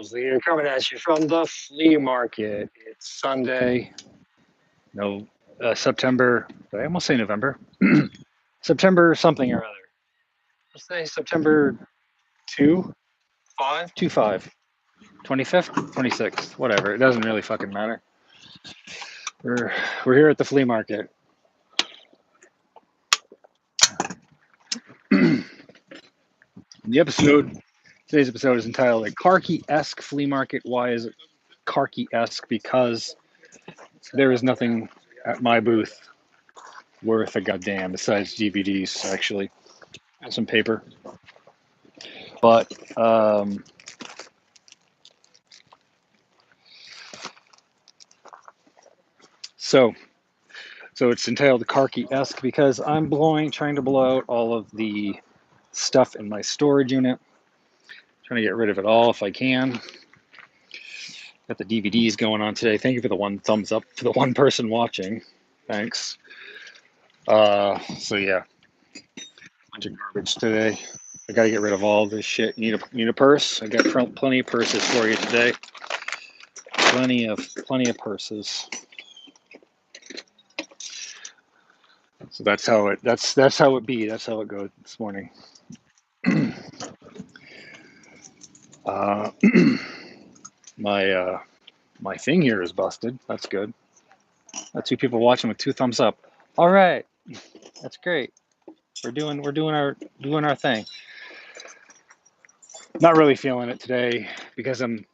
Owsley here, coming at you from the flea market. It's Sunday, no, September. Did I almost say November? September something or other. Let's say September 2, 5, 2, 5, 25th, 26th, whatever. It doesn't really fucking matter. We're here at the flea market. Today's episode is entitled "A Karkey-esque Flea Market." Why is it Karkey-esque? Because there is nothing at my booth worth a goddamn besides DVDs, actually, and some paper. But so it's entitled Karkey-esque because I'm trying to blow out all of the stuff in my storage unit. Trying to get rid of it all if I can. Got the DVDs going on today. Thank you for the one thumbs up for the one person watching. Thanks. So yeah, bunch of garbage today. I gotta get rid of all this shit. Need a purse? I got plenty of purses for you today. Plenty of purses. So that's how it be. That's how it goes this morning. My thing here is busted. That's good. That's 2 people watching with 2 thumbs up. All right, that's great. We're doing our thing. Not really feeling it today because I'm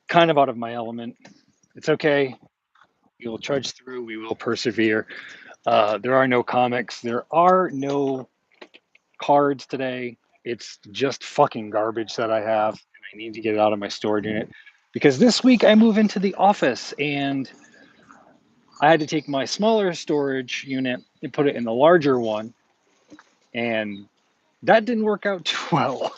kind of out of my element. It's okay. We will trudge through. We will persevere. There are no comics. There are no cards today. It's just fucking garbage that I have, and I need to get it out of my storage unit because this week I move into the office and I had to take my smaller storage unit and put it in the larger one, and that didn't work out too well.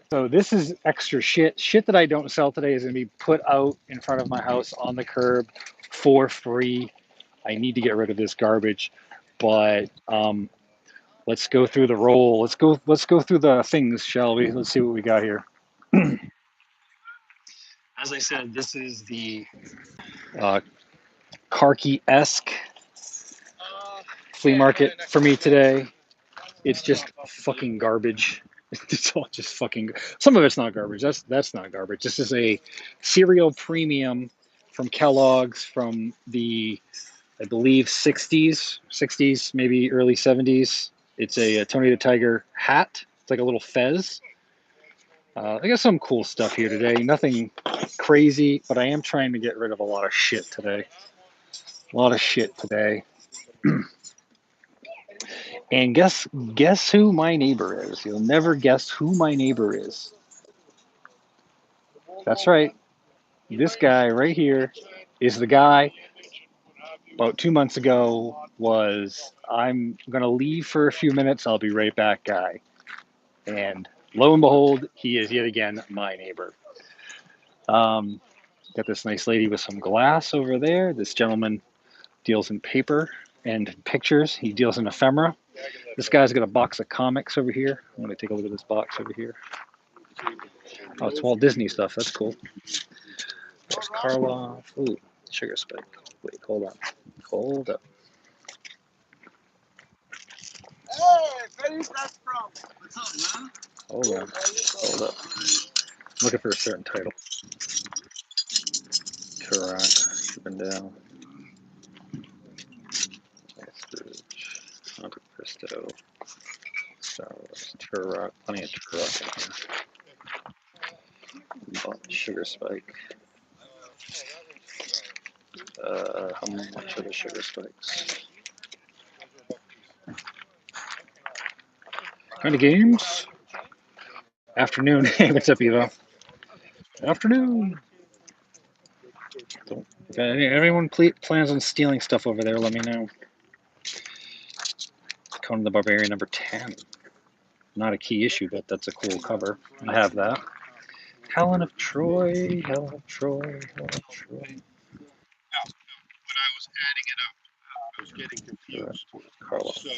So this is extra shit. Shit that I don't sell today is going to be put out in front of my house on the curb for free. I need to get rid of this garbage, but let's go through the roll. Let's go through the things, shall we? Let's see what we got here. As I said, this is the Karkey-esque flea market for me today. It's just fucking garbage. It's all just fucking. Some of it's not garbage. That's not garbage. This is a cereal premium from Kellogg's from the, I believe, 60s, maybe early 70s. It's a Tony the Tiger hat. It's like a little fez. I got some cool stuff here today. Nothing crazy, but I am trying to get rid of a lot of shit today. And guess who my neighbor is? You'll never guess who my neighbor is. That's right. This guy right here is the guy about 2 months ago was, I'm going to leave for a few minutes. I'll be right back guy. And lo and behold, he is yet again my neighbor. Got this nice lady with some glass over there. This gentleman deals in paper and pictures. He deals in ephemera. This guy's got a box of comics over here. I'm going to take a look at this box over here. Oh, it's Walt Disney stuff. That's cool. There's Karloff. Ooh, Sugar Spike. Wait, hold on. Hold up. Hey, where is that from? What's up, man? Hold up. I'm looking for a certain title. Turok. Shipping down. Monte Cristo. Star Wars. Turok. Plenty of Turok in here. Sugar Spike. How much are the Sugar Spikes? Kind of games? Afternoon. Hey, what's up, Evo? Afternoon. If everyone plans on stealing stuff over there, let me know. Conan the Barbarian number 10. Not a key issue, but that's a cool cover. I have that. Helen of Troy. When I was adding it up, I was getting confused. Carla. So I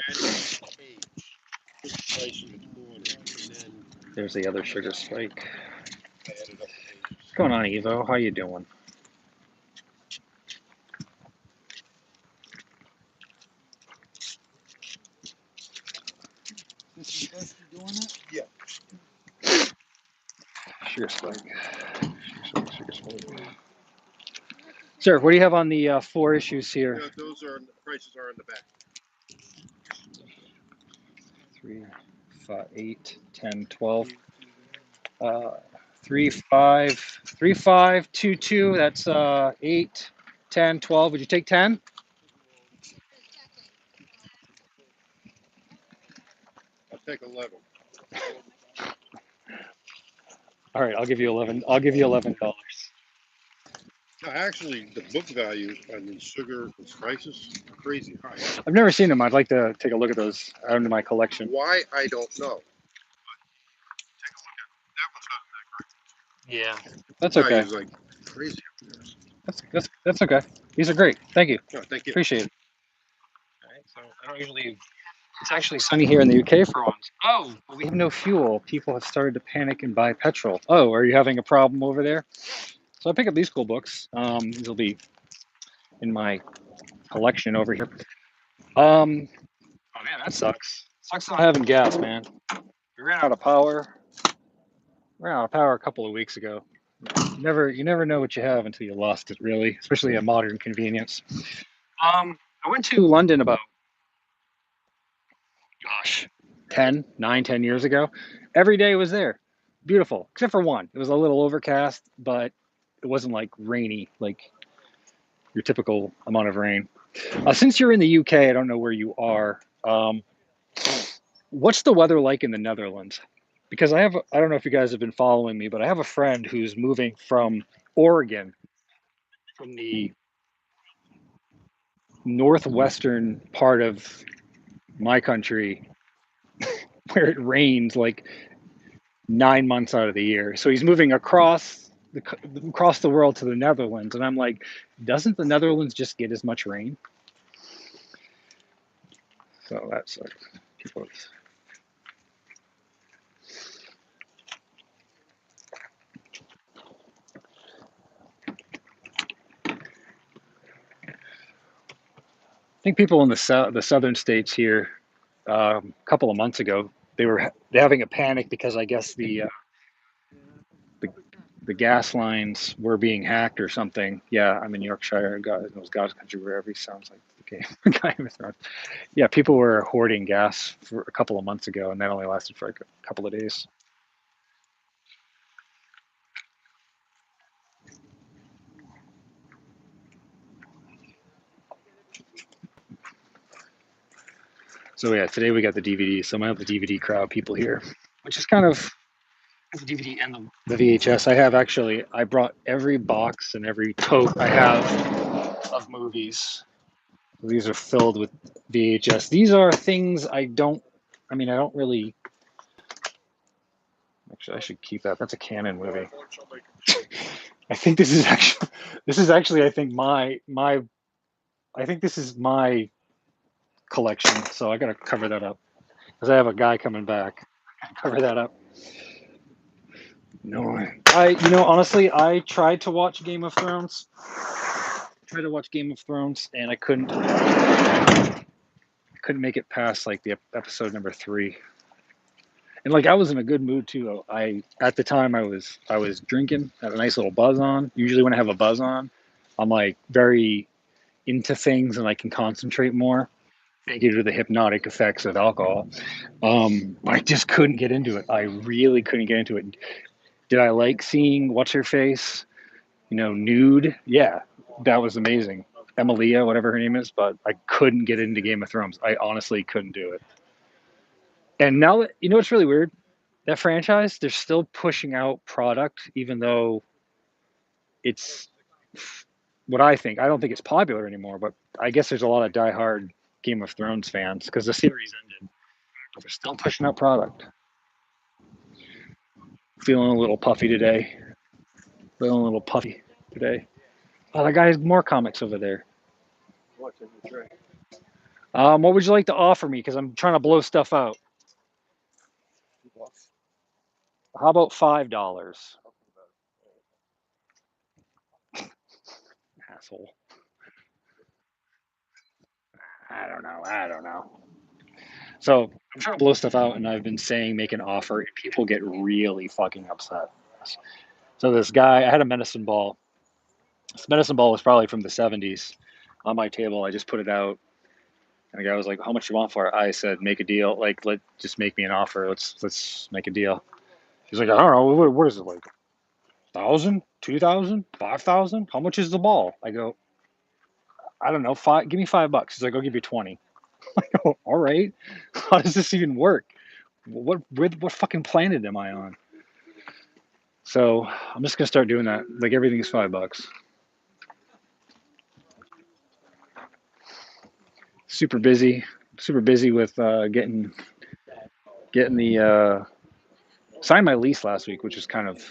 added each page, put the price in the corner, and then There's the other sugar spike. I added up the pages. What's going on, Evo? How you doing? This is Dusty doing it? Yeah. Sugar spike. Sugar spike. Sir, what do you have on the 4 issues here? Those are prices are in the back. 3, 5, 8, 10, 12. 3, 5, 3, 5, 2, 2. That's 8, 10, 12. Would you take 10? I'll take 11. All right, I'll give you 11. I'll give you $11. Actually, the book value on the sugar and spices are crazy high. I've never seen them. I'd like to take a look at those out into my collection. Why, I don't know. Yeah, that's okay. Like crazy. That's okay. These are great. Thank you. No, thank you. Appreciate it. All right, so I don't usually. It's actually sunny here in the UK for once. Oh, but we have no fuel. People have started to panic and buy petrol. Oh, are you having a problem over there? So I pick up these cool books. These will be in my collection over here. Oh man, that sucks. Sucks not having gas, man. We ran out of power. Ran out of power a couple of weeks ago. You never know what you have until you lost it, really, especially a modern convenience. I went to London about, gosh, 10 years ago. Every day was there. Beautiful, except for one. It was a little overcast, but it wasn't like rainy, like your typical amount of rain. Since you're in the UK, I don't know where you are. What's the weather like in the Netherlands? Because I don't know if you guys have been following me, but I have a friend who's moving from Oregon, from the northwestern part of my country, where it rains like 9 months out of the year. So he's moving across the world to the Netherlands, and I'm like, doesn't the Netherlands just get as much rain? So that's like people. I think people in the southern states here, a couple of months ago, they were having a panic because I guess the gas lines were being hacked or something. Yeah, I'm in Yorkshire. God knows God's country wherever he sounds like the Game of Thrones. Yeah, people were hoarding gas for a couple of months ago, and that only lasted for like a couple of days. So yeah, today we got the DVD. So I have the DVD crowd people here, which is kind of the DVD and the VHS. I brought every box and every tote I have of movies. These are filled with VHS. These are things I don't. I mean, I don't really. Actually, I should keep that. That's a Canon movie. I think this is actually I think my I think this is my collection. So I gotta cover that up because I have a guy coming back. Cover that up. No, honestly, I tried to watch Game of Thrones. Tried to watch Game of Thrones, and I couldn't make it past like the episode number 3. And like I was in a good mood too. I at the time I was drinking, had a nice little buzz on. Usually when I have a buzz on, I'm like very into things and I can concentrate more. Due to the hypnotic effects of alcohol, I just couldn't get into it. I really couldn't get into it. Did I like seeing what's her face? Nude. Yeah, that was amazing. Emilia, whatever her name is, but I couldn't get into Game of Thrones. I honestly couldn't do it. And now that it's really weird. That franchise, they're still pushing out product, even though it's what I think. I don't think it's popular anymore, but I guess there's a lot of diehard Game of Thrones fans because the series ended. But they're still pushing out product. Feeling a little puffy today. Feeling a little puffy today. Oh, that guy has more comics over there. What's in the tray? What would you like to offer me? Because I'm trying to blow stuff out. How about $5? Asshole. I don't know. I don't know. So I'm trying to blow stuff out, and I've been saying make an offer, and people get really fucking upset. So this guy, I had a medicine ball. This medicine ball was probably from the 70s on my table. I just put it out, and the guy was like, "How much you want for it?" I said, "Make a deal. Like, just make me an offer. Let's make a deal." He's like, "I don't know. What is it like? 1,000, 2,000, 5,000? How much is the ball?" I go, "I don't know. Five. Give me $5." He's like, "I'll give you 20." I go, "All right. How does this even work? What fucking planet am I on?" So I'm just gonna start doing that. Like everything is $5. Super busy. Super busy with getting the signed my lease last week, which is kind of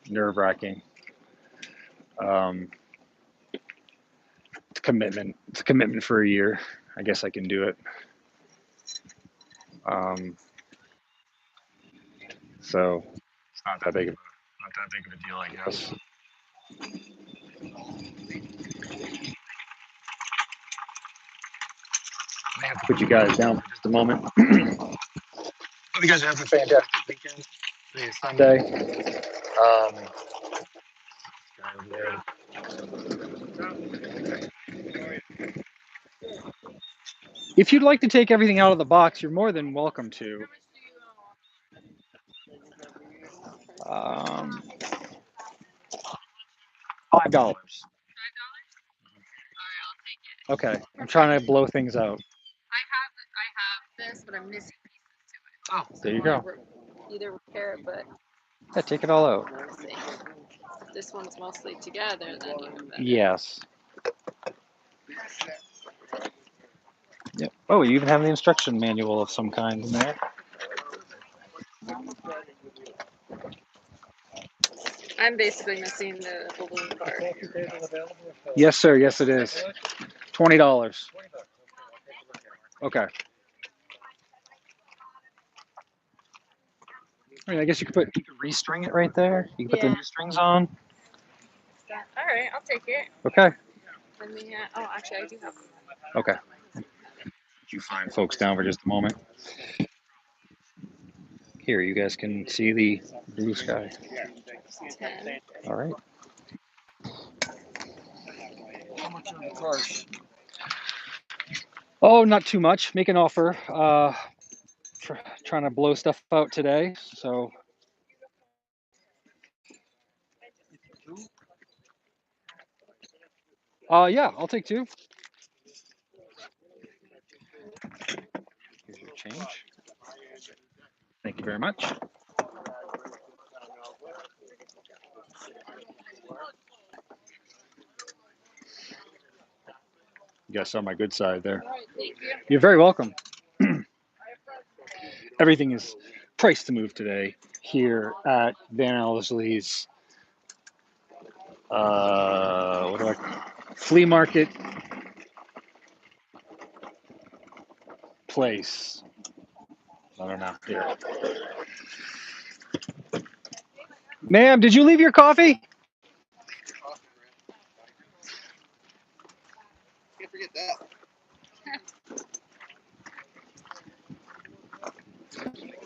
nerve wracking. Um, it's a commitment. It's a commitment for a year. I guess I can do it. Um, so it's not that big of a deal, I guess. I have to put you guys down for just a moment. Hope you guys have a fantastic weekend. Today is Sunday. If you'd like to take everything out of the box, you're more than welcome to. Um, $5. Okay, I'm trying to blow things out. I have this, but I'm missing pieces to it. Oh, So there I you wanna go. either repair it, but Yeah, take it all out. let's see. If this one's mostly together, then even better. Yes. Yep. Oh, you even have the instruction manual of some kind in there. I'm basically missing the balloon part. Yes, sir. Yes, it is. $20. Okay. I mean, I guess you could restring it right there. You can put the Yeah. new strings on. All right, I'll take it. Okay. Let me. Oh, actually, I do have them. Okay. You find folks down for just a moment. Here, you guys can see the blue sky. 10. All right. How much are the cars? Oh, not too much. Make an offer. Trying to blow stuff out today. So, yeah, I'll take two. Here's your change. Thank you very much. You guys saw my good side there. All right, thank you. You're very welcome. Everything is priced to move today here at Van Owsley's what do I flea market place. I don't know. Here. Ma'am, did you leave your coffee? Can't forget that.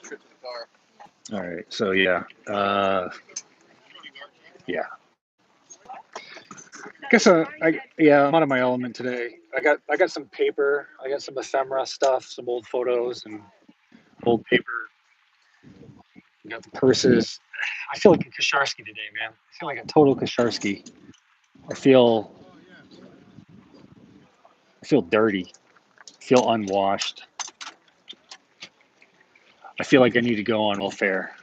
Trip to the car. All right. So yeah. Yeah. Guess yeah, I'm out of my element today. I got some paper. I got some ephemera stuff, some old photos and old paper. I got the purses. I feel like a Kasharsky today, man. I feel like a total Kasharsky. I feel I feel dirty. I feel unwashed. I feel like I need to go on welfare.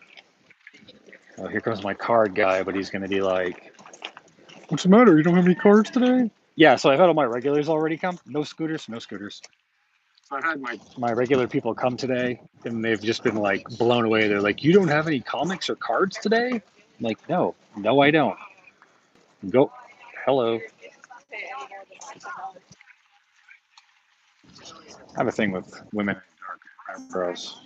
Oh, here comes my card guy, but he's gonna be like, "What's the matter? You don't have any cards today?" Yeah, so I've had all my regulars already come. No scooters, no scooters. So I've had my regular people come today, and they've just been like blown away. They're like, "You don't have any comics or cards today?" I'm like, "No, no, I don't." Go, hello. I have a thing with women with dark eyebrows.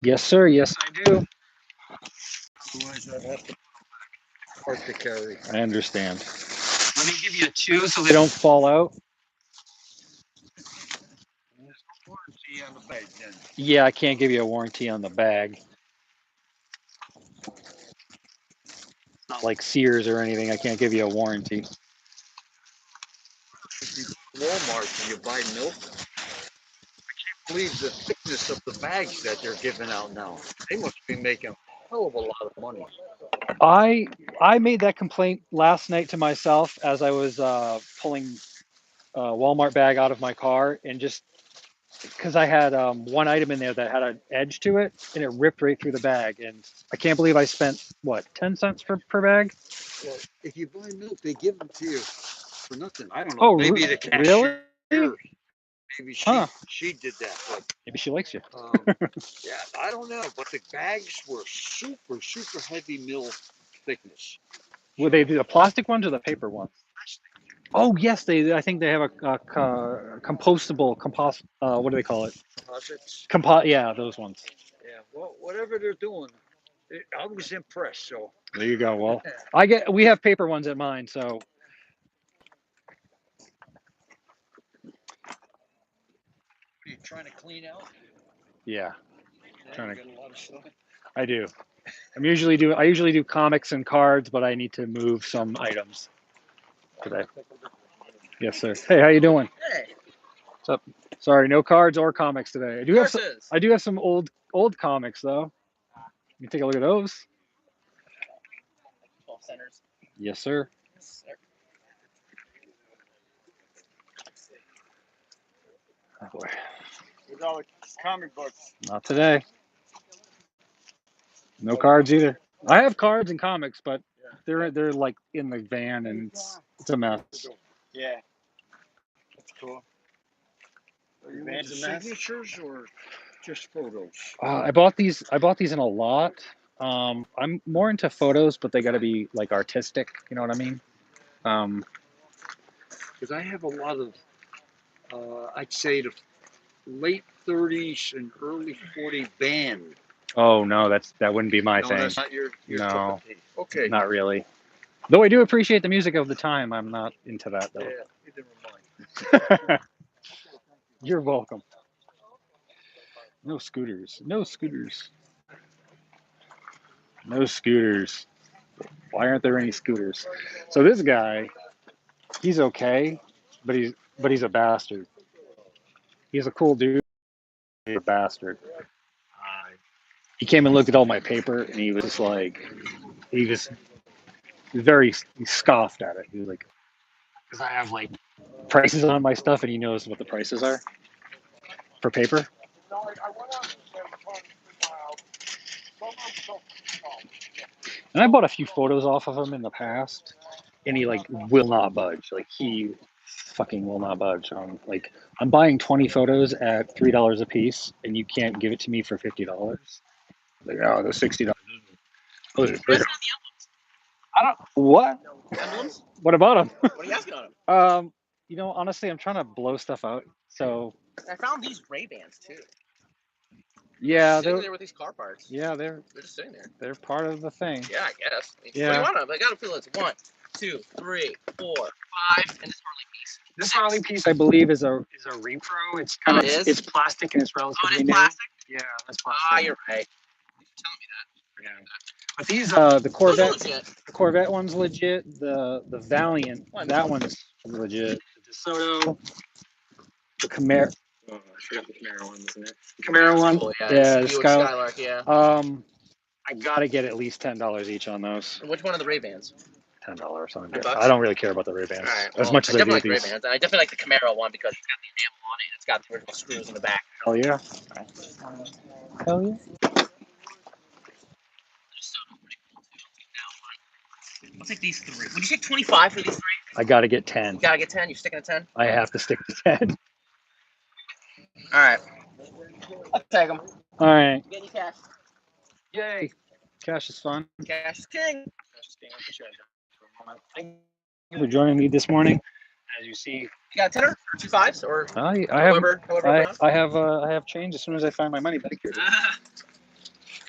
Yes, sir. Yes, I do. Otherwise, I'd have to hard to carry. I understand. Let me give you 2 so they don't fall out. There's no warranty on the bag then. Yeah, I can't give you a warranty on the bag. It's not like Sears or anything. I can't give you a warranty. If you go to Walmart and you buy milk, believe the thickness of the bags that they're giving out now. They must be making a hell of a lot of money. I made that complaint last night to myself as I was pulling a Walmart bag out of my car, and just because I had one item in there that had an edge to it, and it ripped right through the bag. And I can't believe I spent what 10 cents per bag. Well, if you buy milk, they give them to you for nothing. I don't know. Oh, Maybe the really? cashier, maybe Huh. she did that, but Maybe she likes you. yeah, I don't know. But the bags were super heavy mill thickness. Were they the plastic ones or the paper ones? Oh yes, they. I think they have a compostable compost. What do they call it? Composites. Yeah, those ones. Yeah. Well, whatever they're doing, I was impressed. So There you go. Well, we have paper ones at mine, so. are you trying to clean out? Yeah, Yeah, trying you to. got a lot of stuff. I do. I usually do comics and cards, but I need to move some items today. Yes, sir. Hey, how you doing? Hey, What's up? Sorry, no cards or comics today. horses. I do have some old comics though. You take a look at those. 12 centers. Yes, sir. Yes, sir. Oh boy. With all the comic books. Not today. No cards either. I have cards and comics, but they're like in the van, and it's a mess. Yeah. That's cool. Are you into signatures or just photos? I bought these. I bought these in a lot. I'm more into photos, but they got to be like artistic. You know what I mean? Because I have a lot of, I'd say the late 30s and early 40 band. Oh no, that wouldn't be my No, thing. that's not your cup No, of tea. Okay. not really. Though I do appreciate the music of the time, I'm not into that Yeah, though. never mind. You're welcome. No scooters. No scooters. No scooters. Why aren't there any scooters? So this guy, he's okay, but he's a bastard. He's a cool dude. He's a bastard. He came and looked at all my paper, and he was just like, he scoffed at it. He was like, because I have like prices on my stuff, and he knows what the prices are for paper. And I bought a few photos off of him in the past, and he like will not budge. Like he fucking will not budge. Like I'm buying 20 photos at $3 a piece, and you can't give it to me for $50. Like, oh, they're $60. I don't what? Emblems? What about them? What are you asking on them? Honestly, I'm trying to blow stuff out. So I found these Ray-Bans too. yeah, Sitting there with these car parts. yeah, They're just sitting there. they're part of the thing. Yeah, I guess. What do Yeah. you want them? I got to feel it's 1, 2, 3, 4, 5, and this Harley piece. This Harley piece, I believe, is a repro. It's kind of it's plastic and it's relatively Oh, it is new. plastic? Yeah, that's Ah, plastic. you're right. You're telling me that. Yeah. But these the Those are Corvette legit. the Corvette one's legit. The Valiant, What? that one's legit. The DeSoto, the Camaro. Oh, I forgot the Camaro one, isn't it? The Camaro one. Oh, yeah. Yeah, the Buick Skylark. Skylark, yeah. I gotta get at least $10 each on those. Which one of the Ray-Bans? $10 on $10? I don't really care about the Ray-Bans Alright, as much as I do like these. Ray-Bans. And I definitely like the Camaro one because it's got the enamel on it and it's got the original screws in the back. Hell yeah. Hell yeah. I'll take these 3. Would you take 25 for these 3? I gotta get 10. You gotta get 10. You're sticking to 10? I have to stick to 10. Alright. I'll take them. All right. Get any cash. Yay. Cash is fun. Cash is king. Thank you for joining me this morning. as you see. You got a tenner or 2 5s or I however have change as soon as I find my money back here.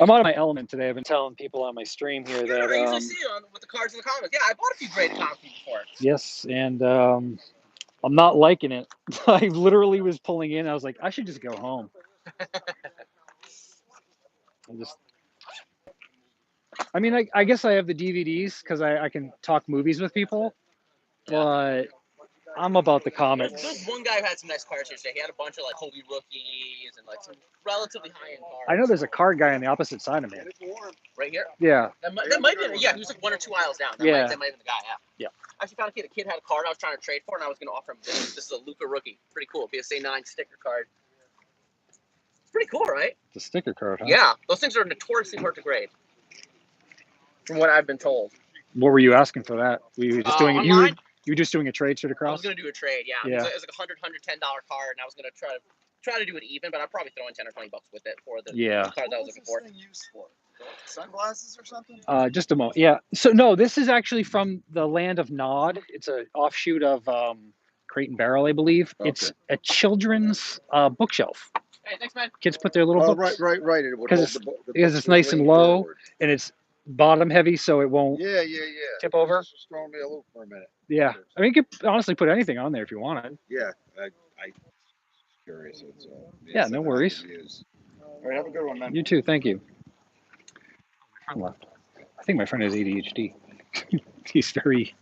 I'm out of my element today. I've been telling people on my stream here Yeah, that I usually see you with the cards in the comics. Yeah, I bought a few graded comics before. yes, and I'm not liking it. I literally was pulling in. I was like, I should just go home. I mean, I guess I have the DVDs because I can talk movies with people, but I'm about the comics. There's one guy who had some nice cards here today. He had a bunch of like Kobe rookies and like some relatively high-end cards. I know there's a card guy on the opposite side of me. Right here? Yeah. That might be, yeah, he was like 1 or 2 aisles down. That might have been the guy, Yeah. I actually found a kid had a card I was trying to trade for, and I was going to offer him this. This is a Luka rookie. Pretty cool. BSA 9 sticker card. It's pretty cool, right? The sticker card, huh? Yeah. Those things are notoriously hard to grade, from what I've been told. What were you asking for that? Were you just doing online? You were just doing a trade straight across? I was going to do a trade, yeah. Yeah. It was like a $110 card, and I was going to try to do it even, but I'd probably throw in 10 or 20 bucks with it for the card that I was looking for. What's this thing used for? Sunglasses or something? Just a moment. Yeah. So no, this is actually from the land of Nod. It's an offshoot of Crate and Barrel, I believe. Okay. It's a children's bookshelf. Hey, thanks, man. Kids put their little books. Right. Because it's nice and low, and it's bottom heavy, so it won't tip over. Just throwing me a loop for a minute. Yeah. I mean, you could honestly put anything on there if you wanted. Yeah. I curious. Yeah, no worries. All right, have a good one, man. You too. Thank you. My friend left. I think my friend has ADHD. He's very.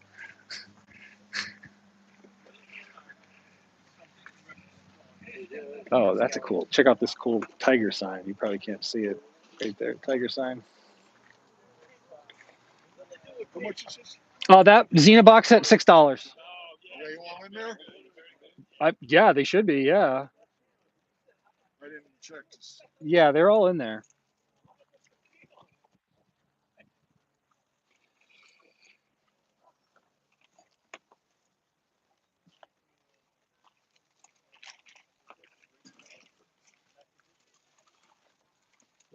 Oh, that's a cool. Check out this cool tiger sign. You probably can't see it right there. Tiger sign. How much is this? Oh, that Xena box set, $6. Are they all in there? Yeah, they should be. Yeah. I didn't check this. Yeah, they're all in there.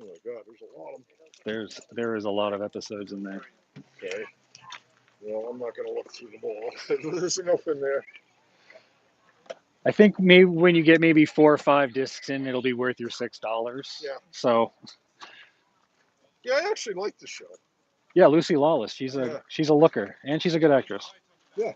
Oh my God, there's a lot of them. There is a lot of episodes in there. Okay. Well, I'm not going to look through them all. There's enough in there. I think maybe when you get maybe 4 or 5 discs in, it'll be worth your $6. Yeah. So. Yeah, I actually like the show. Yeah, Lucy Lawless. She's a looker, and she's a good actress. Yeah.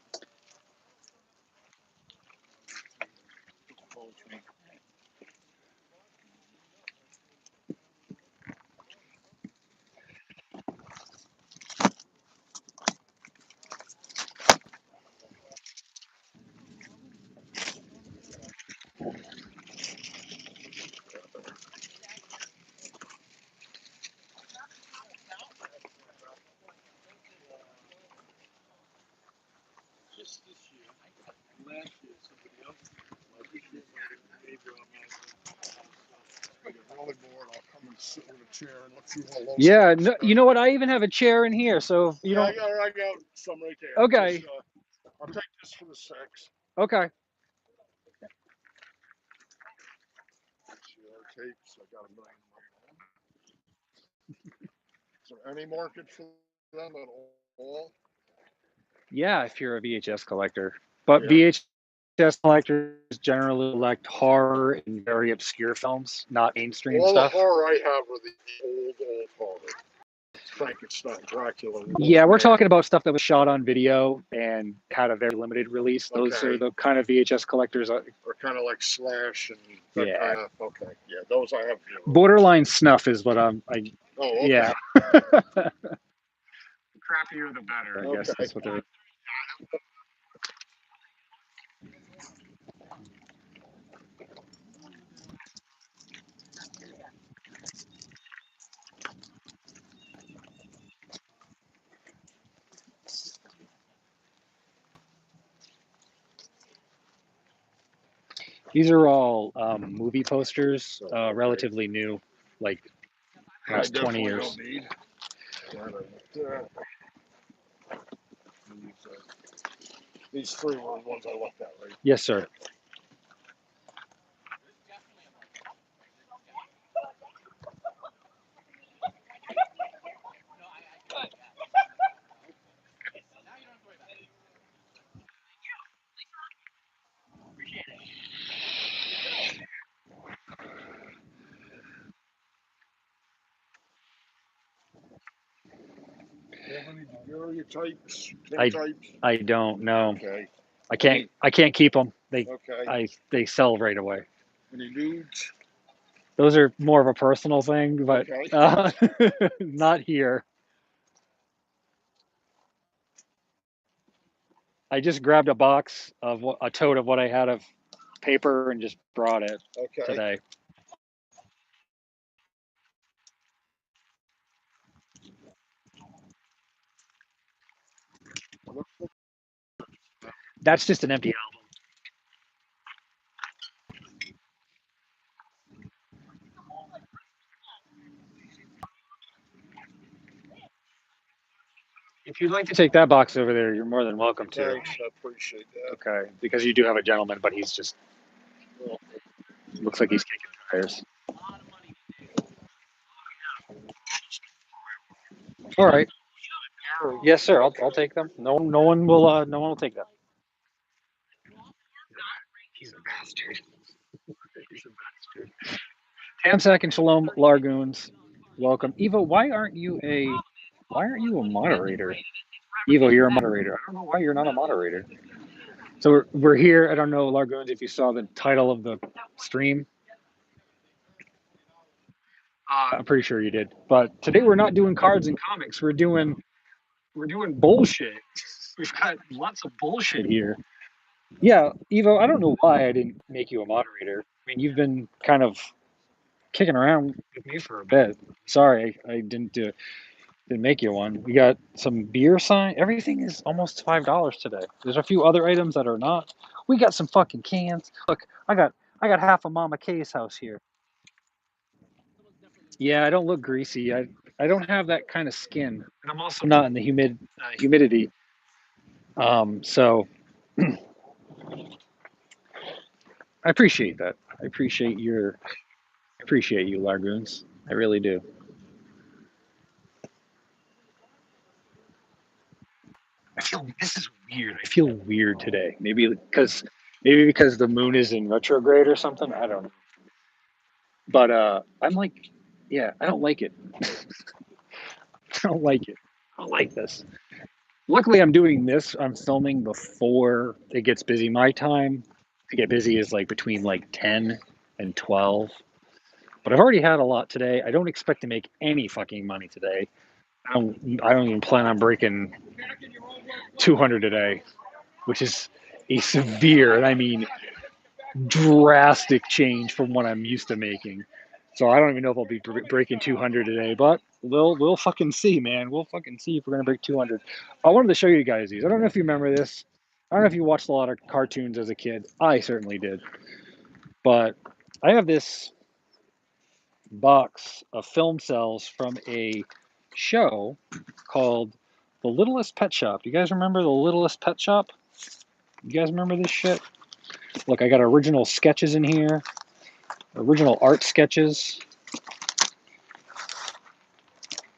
Yeah, no, you know what? I even have a chair in here, so you don't. I got some right there. Okay. Just, I'll take this for the sex. Okay. Tapes. I got a million of my own. Is there any market for them at all? Yeah, if you're a VHS collector, but VHS collectors generally collect horror and very obscure films, not mainstream all stuff. The horror I have are the old horror. Frankenstein, Dracula. Yeah, we're talking about stuff that was shot on video and had a very limited release. Those are the kind of VHS collectors. Or kind of like Slash and that kind of. Okay, yeah, those I have. Borderline snuff is what I'm. Oh, okay. Yeah. Crappier the better, I guess that's what they're. These are all movie posters, relatively new, like past 20 years. These 3 were the ones I looked at, right? Yes, sir. have any daguerreotypes, I tintypes? I don't know. Okay. I can't keep them. Okay. They sell right away. Any nudes? Those are more of a personal thing, but Okay. not here. I just grabbed a box of a tote of what I had of paper and just brought it Okay. today. That's just an empty album. If you'd like to take that box over there, you're more than welcome to. Thanks. I appreciate that. Okay, because you do have a gentleman, but he's just looks like he's kicking tires. All right. Yes, sir. I'll take them. No one will take that. He's a bastard. He's a bastard. Tamsack and Shalom Largoons, welcome. Evo, why aren't you a moderator? Evo, you're a moderator. I don't know why you're not a moderator. So we're here. I don't know, Largoons, if you saw the title of the stream. I'm pretty sure you did. But today we're not doing cards and comics. We're doing bullshit. We've got lots of bullshit here. Yeah, Evo, I don't know why I didn't make you a moderator. I mean, you've been kind of kicking around with me for a bit. Sorry, I didn't make you one. We got some beer sign. Everything is almost $5 today. There's a few other items that are not. We got some fucking cans. Look, I got half of Mama K's house here. Yeah, I don't look greasy. I don't have that kind of skin, and I'm also not in the humidity. So I appreciate that. I appreciate you, Largoons. I really do. I feel this is weird. I feel weird today. Maybe because the moon is in retrograde or something. I don't know. But I'm like, yeah, I don't like it. I don't like it. I don't like this. Luckily, I'm doing this. I'm filming before it gets busy. My time to get busy is like between like 10 and 12. But I've already had a lot today. I don't expect to make any fucking money today. I don't even plan on breaking 200 today, which is a severe, and I mean drastic change from what I'm used to making. So I don't even know if I'll be breaking 200 today, but we'll fucking see, man. We'll fucking see if we're gonna break 200. I wanted to show you guys these. I don't know if you remember this. I don't know if you watched a lot of cartoons as a kid. I certainly did. But I have this box of film cells from a show called The Littlest Pet Shop. Do you guys remember The Littlest Pet Shop? You guys remember this shit? Look, I got original sketches in here, original art sketches,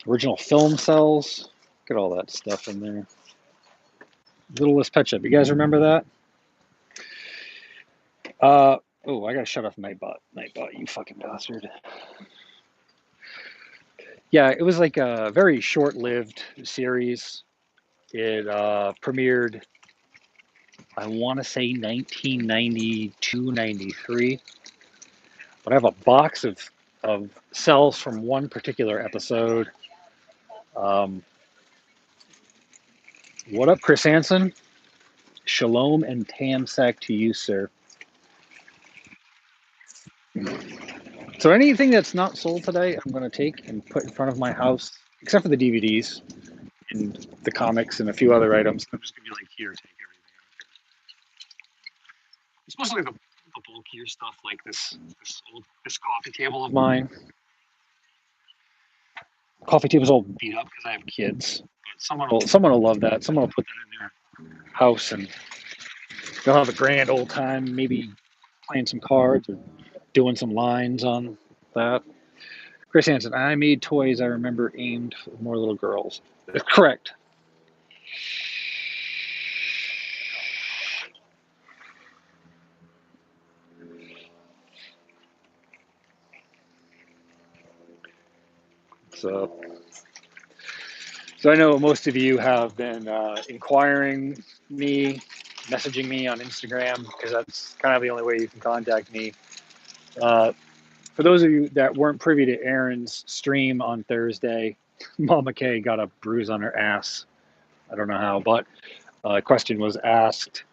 original film cells. Look at all that stuff in there. Littlest Pet Shop. You guys remember that? Oh, I gotta shut off Nightbot. Nightbot, you fucking bastard. Yeah, it was like a very short-lived series. It premiered, I want to say 1992, 93. But I have a box of cells from one particular episode. What up, Chris Hansen? Shalom and Tamsack to you, sir. So anything that's not sold today, I'm going to take and put in front of my house, except for the DVDs and the comics and a few other items. I'm just going to be like, here, take everything. Especially the bulkier stuff like this coffee table of mine. Coffee table's all beat up because I have kids. But someone will love that. Someone will put that in their house and they'll have a grand old time, maybe playing some cards or doing some lines on that. Chris Hansen, I made toys I remember aimed for more little girls. That's correct. So, So I know most of you have been inquiring me, messaging me on Instagram, because that's kind of the only way you can contact me. For those of you that weren't privy to Aaron's stream on Thursday, Mama Kay got a bruise on her ass. I don't know how, but a question was asked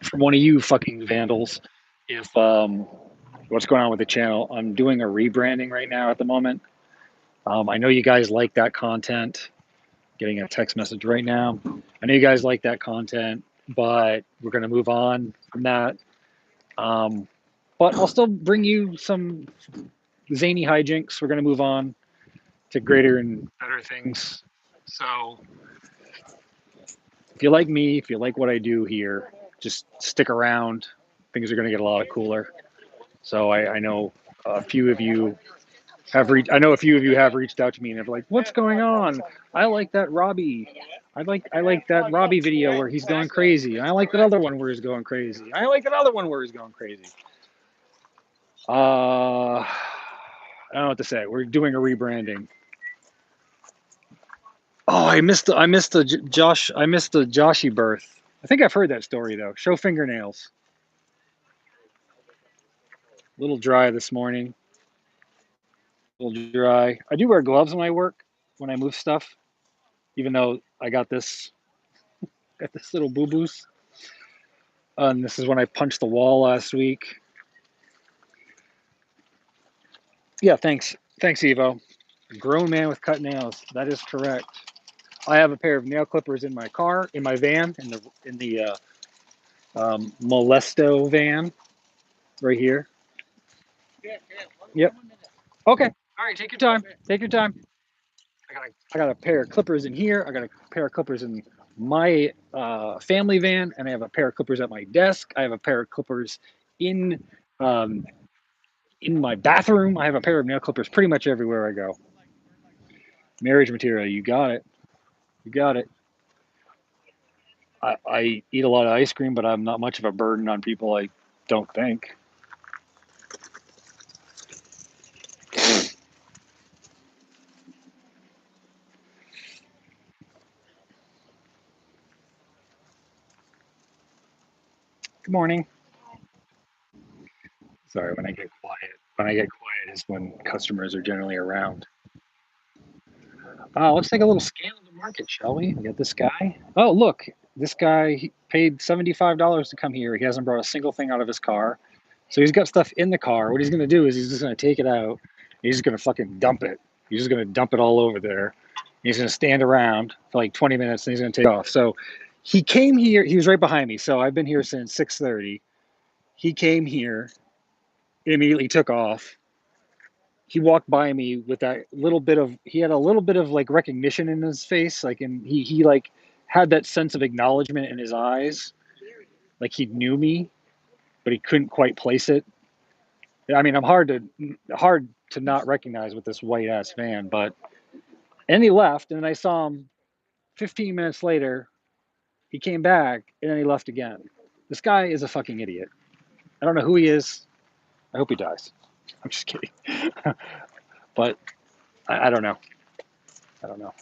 from one of you fucking vandals if what's going on with the channel. I'm doing a rebranding right now at the moment. I know you guys like that content. Getting a text message right now. I know you guys like that content, but we're going to move on from that. But I'll still bring you some zany hijinks. We're going to move on to greater and better things. So if you like me, if you like what I do here, just stick around. Things are going to get a lot cooler. So I know a few of you I know a few of you have reached out to me and they're like, "What's going on? I like that Robbie. I like that Robbie video where he's going crazy. I like that other one where he's going crazy. I like that other one where he's going crazy." I don't know what to say. We're doing a rebranding. Oh, I missed the Joshy birth. I think I've heard that story though. Show fingernails. A little dry this morning. A little dry. I do wear gloves when I work, when I move stuff, even though I got this little boo boos. And this is when I punched the wall last week. Yeah, thanks. Thanks, Evo. Grown man with cut nails. That is correct. I have a pair of nail clippers in my car, in my van, in the Molesto van right here. Yep. Okay. All right. Take your time. Take your time. I got a pair of clippers in here. I got a pair of clippers in my family van, and I have a pair of clippers at my desk. I have a pair of clippers in um, in my bathroom. I have a pair of nail clippers pretty much everywhere I go. Marriage material. You got it. You got it. I eat a lot of ice cream, but I'm not much of a burden on people, I don't think. Good morning. Sorry, when I get quiet. When I get quiet is when customers are generally around. Let's take a little scan of the market, shall we? We got this guy. Oh, look, this guy he paid $75 to come here. He hasn't brought a single thing out of his car. So he's got stuff in the car. What he's going to do is he's just going to take it out. He's just going to fucking dump it. He's just going to dump it all over there. He's going to stand around for like 20 minutes and he's going to take off. So he came here. He was right behind me. So I've been here since 6:30. He came here, immediately took off. He walked by me with that little bit of, he had a little bit of like recognition in his face. Like, and he like had that sense of acknowledgement in his eyes. Like he knew me, but he couldn't quite place it. I mean, I'm hard to not recognize with this white ass van, but and he left, and then I saw him 15 minutes later. He came back, and then he left again. This guy is a fucking idiot. I don't know who he is. I hope he dies. I'm just kidding. But I don't know. I don't know.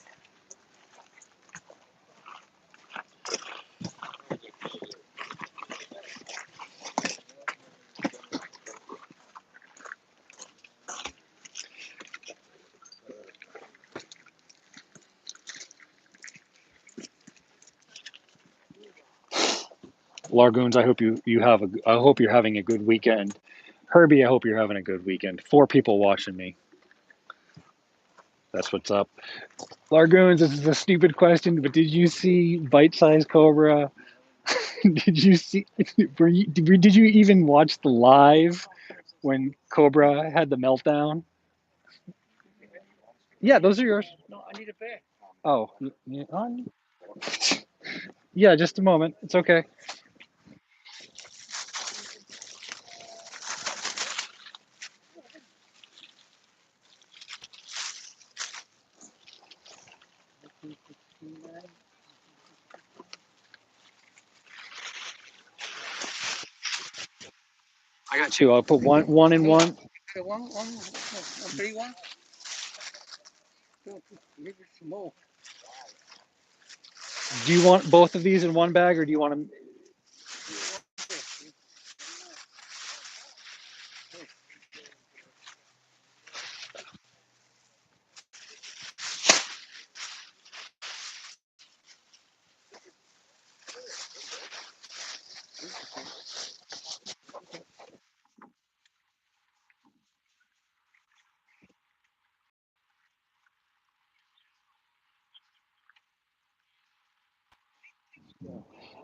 Largoons, I hope you're having a good weekend. Herbie, I hope you're having a good weekend. 4 people watching me. That's what's up. Largoons, this is a stupid question, but did you see Bite Size Cobra? Did you see? Did you even watch the live when Cobra had the meltdown? Yeah, those are yours. No, I need a bag. Oh, yeah, just a moment. It's okay. I got 2. I'll put one in one. Okay, one, 31. Maybe some more. Do you want both of these in one bag, or do you want them?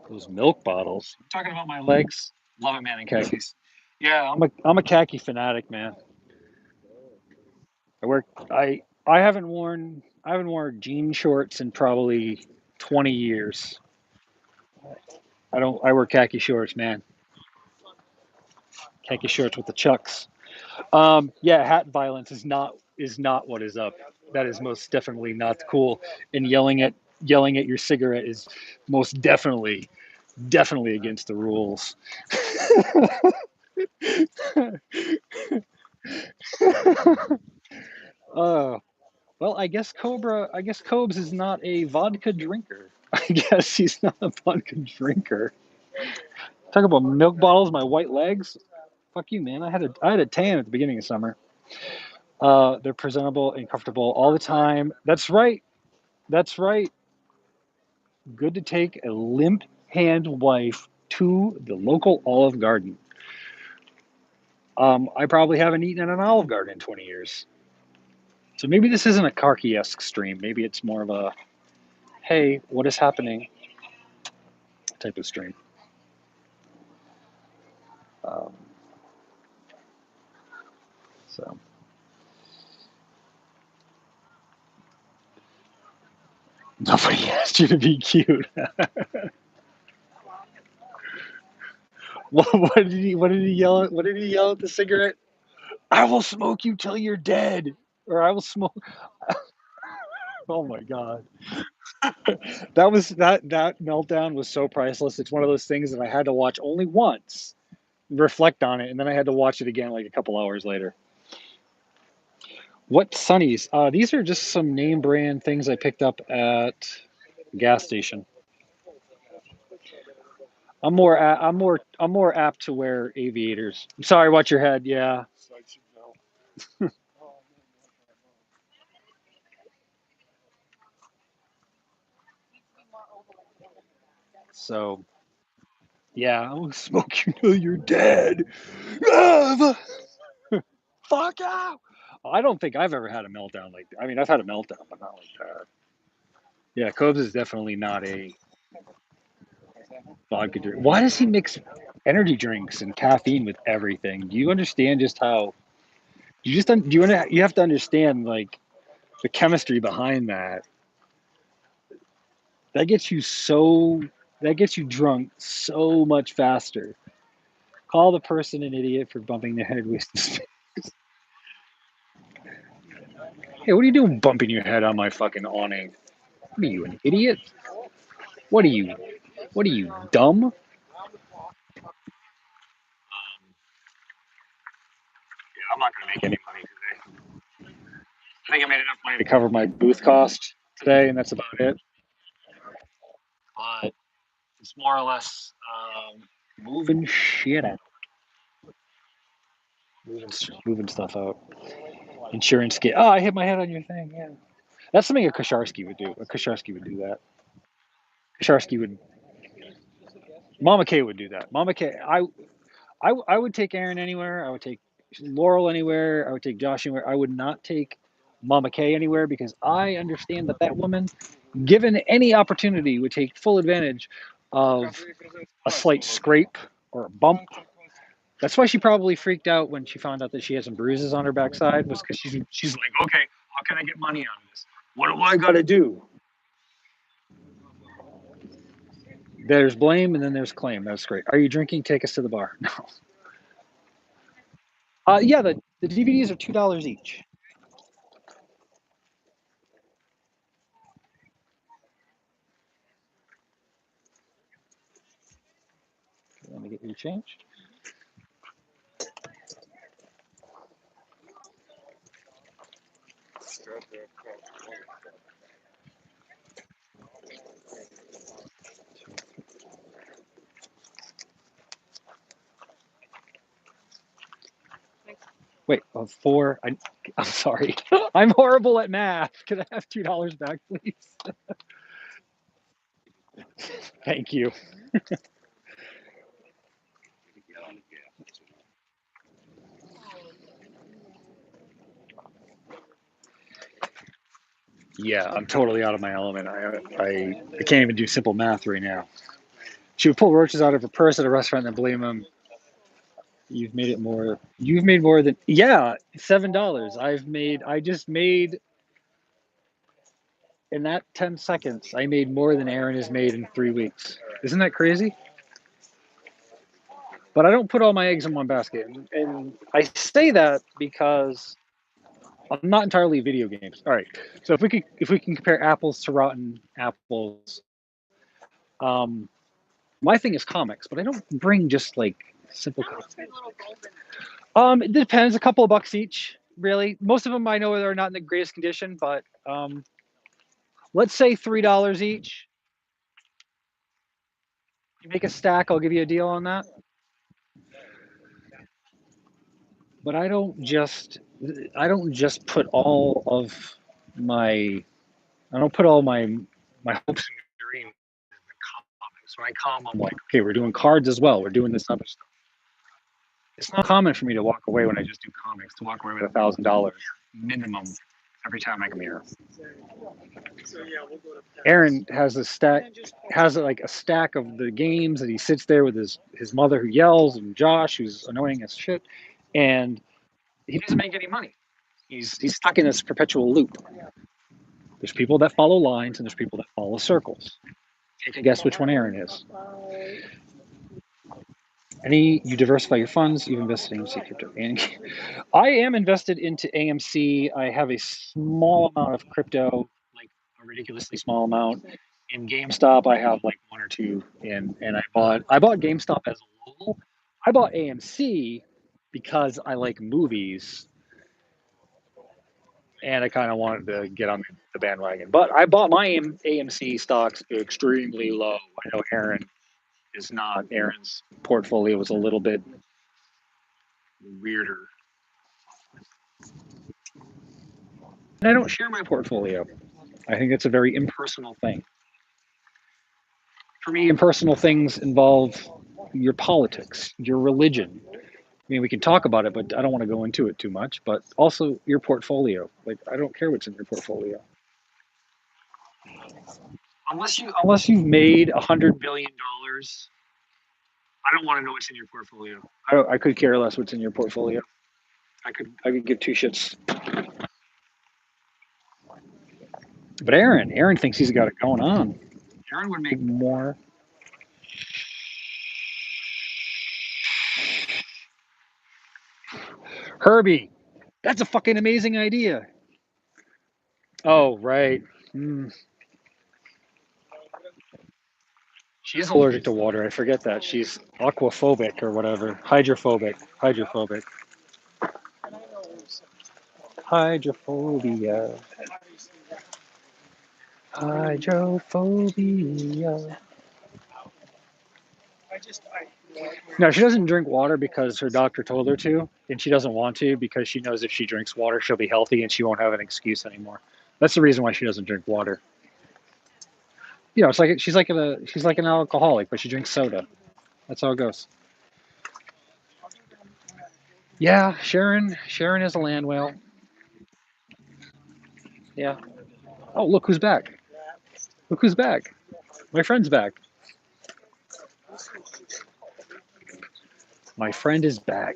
Those milk bottles. I'm talking about my legs. Love it, man, in khakis. Yeah, I'm a khaki fanatic, man. I wear I haven't worn jean shorts in probably 20 years. I wear khaki shorts, man. Khaki shorts with the chucks. Yeah, hat violence is not what is up. That is most definitely not cool. And yelling at your cigarette is most definitely against the rules. uh, well, I guess Cobes is not a vodka drinker. I guess he's not a vodka drinker. Talk about milk bottles, my white legs. Fuck you, man. I had a tan at the beginning of summer. They're presentable and comfortable all the time. That's right. That's right. Good to take a limp hand wife to the local Olive Garden. I probably haven't eaten at an Olive Garden in 20 years. So maybe this isn't a Karkey-esque stream. Maybe it's more of a, hey, what is happening type of stream. Um, so nobody asked you to be cute. What did he yell at the cigarette? I will smoke you till you're dead. Or I will smoke. Oh my God. That meltdown was so priceless. It's one of those things that I had to watch only once, reflect on it, and then I had to watch it again like a couple hours later. What Sunnies? These are just some name brand things I picked up at the gas station. I'm more apt to wear aviators. I'm sorry, watch your head. Yeah. So yeah, I'll smoke you till you're dead. Ah, fuck out. I don't think I've ever had a meltdown like that. I mean, I've had a meltdown, but not like that. Yeah, Cobes is definitely not a vodka drink. Why does he mix energy drinks and caffeine with everything? Do you understand just how? You just do you have to understand like the chemistry behind that. That gets you so that gets you drunk so much faster. Call the person an idiot for bumping their head with. Hey, what are you doing bumping your head on my fucking awning? What are you, an idiot? What are you? What are you, dumb? Yeah, I'm not gonna make any money today. I think I made enough money to cover my booth cost today, and that's about it. But it's more or less moving shit out, moving, moving stuff out. Insurance get. Oh, I hit my head on your thing. Yeah, that's something a Kosharsky would do. A Kosharsky would do that. Kosharsky would. Mama K would do that. Mama K. I would take Aaron anywhere. I would take Laurel anywhere. I would take Josh anywhere. I would not take Mama K anywhere because I understand that that woman, given any opportunity, would take full advantage of a slight scrape or a bump. That's why she probably freaked out when she found out that she had some bruises on her backside. Was because she's like, okay, how can I get money on this? What do I got to do? There's blame and then there's claim. That's great. Are you drinking? Take us to the bar. No. Yeah, the DVDs are $2 each. Let me get you changed. Wait, 4. I'm sorry. I'm horrible at math. Can I have $2 back, please? Thank you. Yeah, I'm totally out of my element. I can't even do simple math right now. She would pull roaches out of her purse at a restaurant and then blame him. You've made it more. You've made more than. Yeah, $7. I just made, in that 10 seconds, I made more than Aaron has made in 3 weeks. Isn't that crazy? But I don't put all my eggs in one basket. And I say that because I'm not entirely video games. All right. So if we can compare apples to rotten apples, um, my thing is comics, but I don't bring just like simple comics. It depends. A couple of bucks each, really. Most of them I know they're not in the greatest condition, but let's say $3 each. You make a stack, I'll give you a deal on that. But I don't just put all of my I don't put all my hopes and dreams in the comics. When I come, I'm like, okay, we're doing cards as well. We're doing this other stuff. It's not common for me to walk away when I just do comics, to walk away with $1,000 minimum every time I come here. Aaron has like a stack of the games that he sits there with his mother who yells and Josh who's annoying as shit, and he doesn't make any money. He's stuck in this perpetual loop. There's people that follow lines and there's people that follow circles. Take a guess which one Aaron is. You diversify your funds, you've invested in AMC crypto. And I am invested into AMC. I have a small amount of crypto, like a ridiculously small amount. In GameStop, I have like one or two in, and I bought GameStop as a whole. I bought AMC because I like movies and I kind of wanted to get on the bandwagon. But I bought my AMC stocks extremely low. I know Aaron is not. Aaron's portfolio was a little bit weirder. And I don't share my portfolio. I think it's a very impersonal thing. For me, impersonal things involve your politics, your religion. I mean, we can talk about it, but I don't want to go into it too much. But also your portfolio. Like, I don't care what's in your portfolio. Unless you've made $100 billion, I don't want to know what's in your portfolio. I could care less what's in your portfolio. I could give two shits. But Aaron thinks he's got it going on. Aaron would make more. Herbie, that's a fucking amazing idea. Oh, right. Hmm. She's allergic to water. I forget that. She's aquaphobic or whatever. Hydrophobic. Hydrophobia. Hydrophobia. No, she doesn't drink water because her doctor told her to, and she doesn't want to because she knows if she drinks water, she'll be healthy and she won't have an excuse anymore. That's the reason why she doesn't drink water. It's like she's like an alcoholic, but she drinks soda. That's how it goes. Yeah, Sharon is a land whale. Yeah. Oh, look who's back. Look who's back. My friend's back. My friend is back.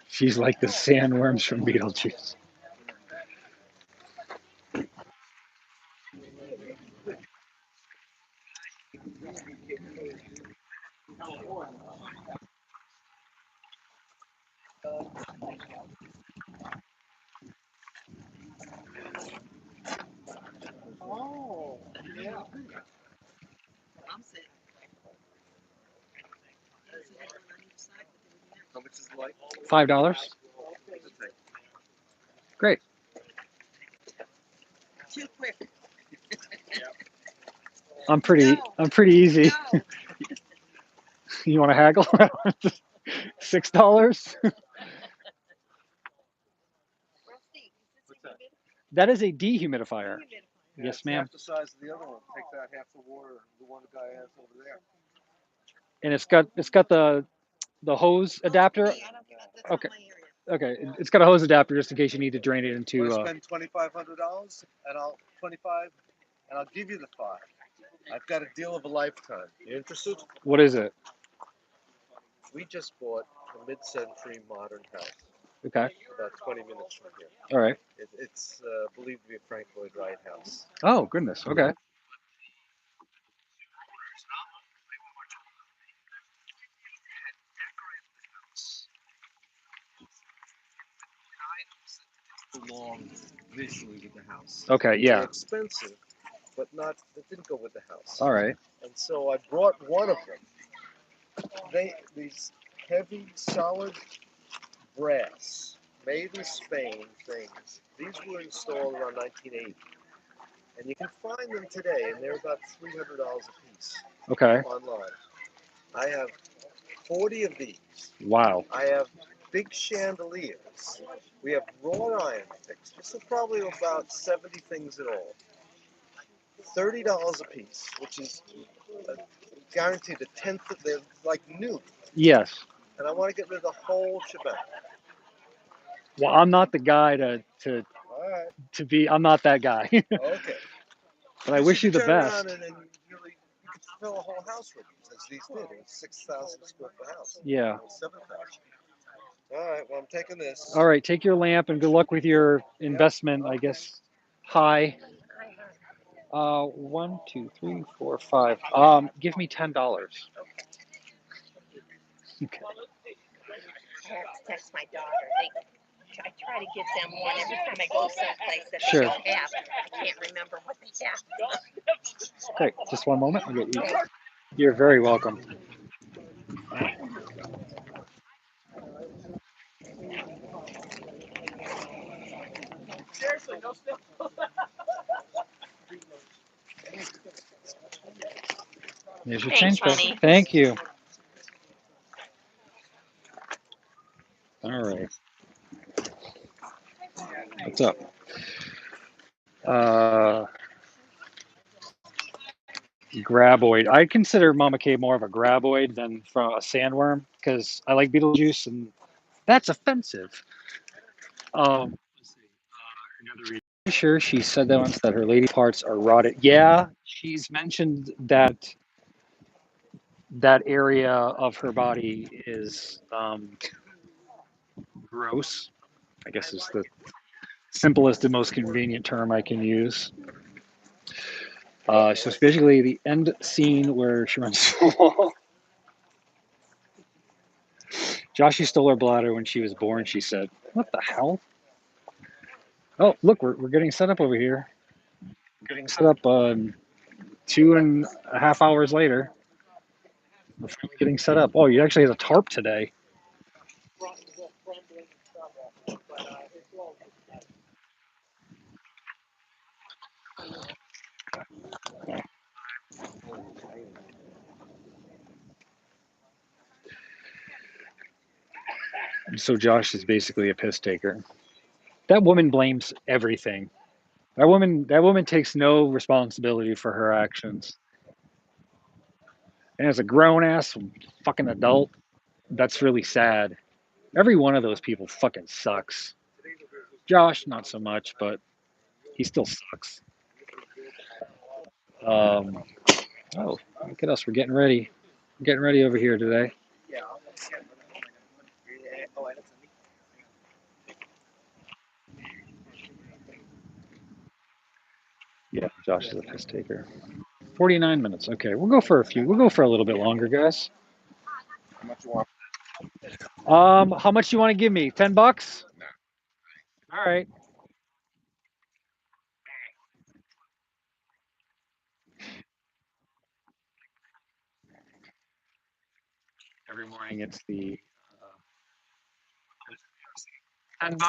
She's like the sandworms from Beetlejuice. How much is the light? $5. Great. Too quick. I'm pretty easy. No. You want to haggle? $6? That is a dehumidifier. Yeah, Yes, it's ma'am. half the size of the other one. Take that half the water, the one the guy has over there. And it's got the hose adapter. I don't think that's Okay. not my area. Okay, it's got a hose adapter just in case you need to drain it into. Want to spend $2,500 and I'll give you the 5. I've got a deal of a lifetime. You interested? What is it? We just bought a mid-century modern house Okay. about 20 minutes from here. All right. It's believed to be a Frank Lloyd Wright house. Oh goodness. Okay. Belong visually with the house. Okay. They're Yeah. expensive, but not. It didn't go with the house. All right. And so I brought one of them. These heavy, solid brass, made in Spain things. These were installed around 1980, and you can find them today, and they're about $300 a piece Okay. online. I have 40 of these. Wow. I have big chandeliers. We have wrought iron fixtures. So probably about 70 things in all. $30 a piece, which is guaranteed a tenth of they're like new. Yes. And I want to get rid of the whole shebang. Well, I'm not the guy to All right. be. I'm not that guy. Okay. But I wish you the turn best. around and really, you could fill a whole house with these, as these did. It was 6,000 square foot house. Yeah. 7,000. All right. Well, I'm taking this. All right. Take your lamp and good luck with your investment. I guess. Hi. 1, 2, 3, 4, 5. Give me $10. Okay. I have to text my daughter. I try to get them one every time I go someplace that Sure. they don't have. I can't remember what they have. Great. Just one moment. I'll get you. You're very welcome. Seriously, no stuff. There's your Thanks, change back. honey. Thank you. All right. What's up? Uh, Graboid. I consider Mama K more of a graboid than from a sandworm because I like Beetlejuice and that's offensive. Let's see. Another reason. Sure, she said that once that her lady parts are rotted. Yeah, she's mentioned that that area of her body is gross. I guess is the simplest and most convenient term I can use. So it's basically the end scene where she runs. Joshy stole her bladder when she was born, she said. What the hell? Oh, look, we're getting set up over here. Getting set up 2.5 hours later. We're finally getting set up. Oh, you actually have a tarp today. So Josh is basically a piss taker. That woman blames everything. That woman takes no responsibility for her actions. And as a grown ass fucking adult, that's really sad. Every one of those people fucking sucks. Josh, not so much, but he still sucks. Um, oh, look at us. We're getting ready. We're getting ready over here today. Yeah, Josh is a piss taker. 49 minutes. Okay, we'll go for a few. We'll go for a little bit longer, guys. How much you want? How much you want to give me? $10? All right. Every morning it's the $10. $10.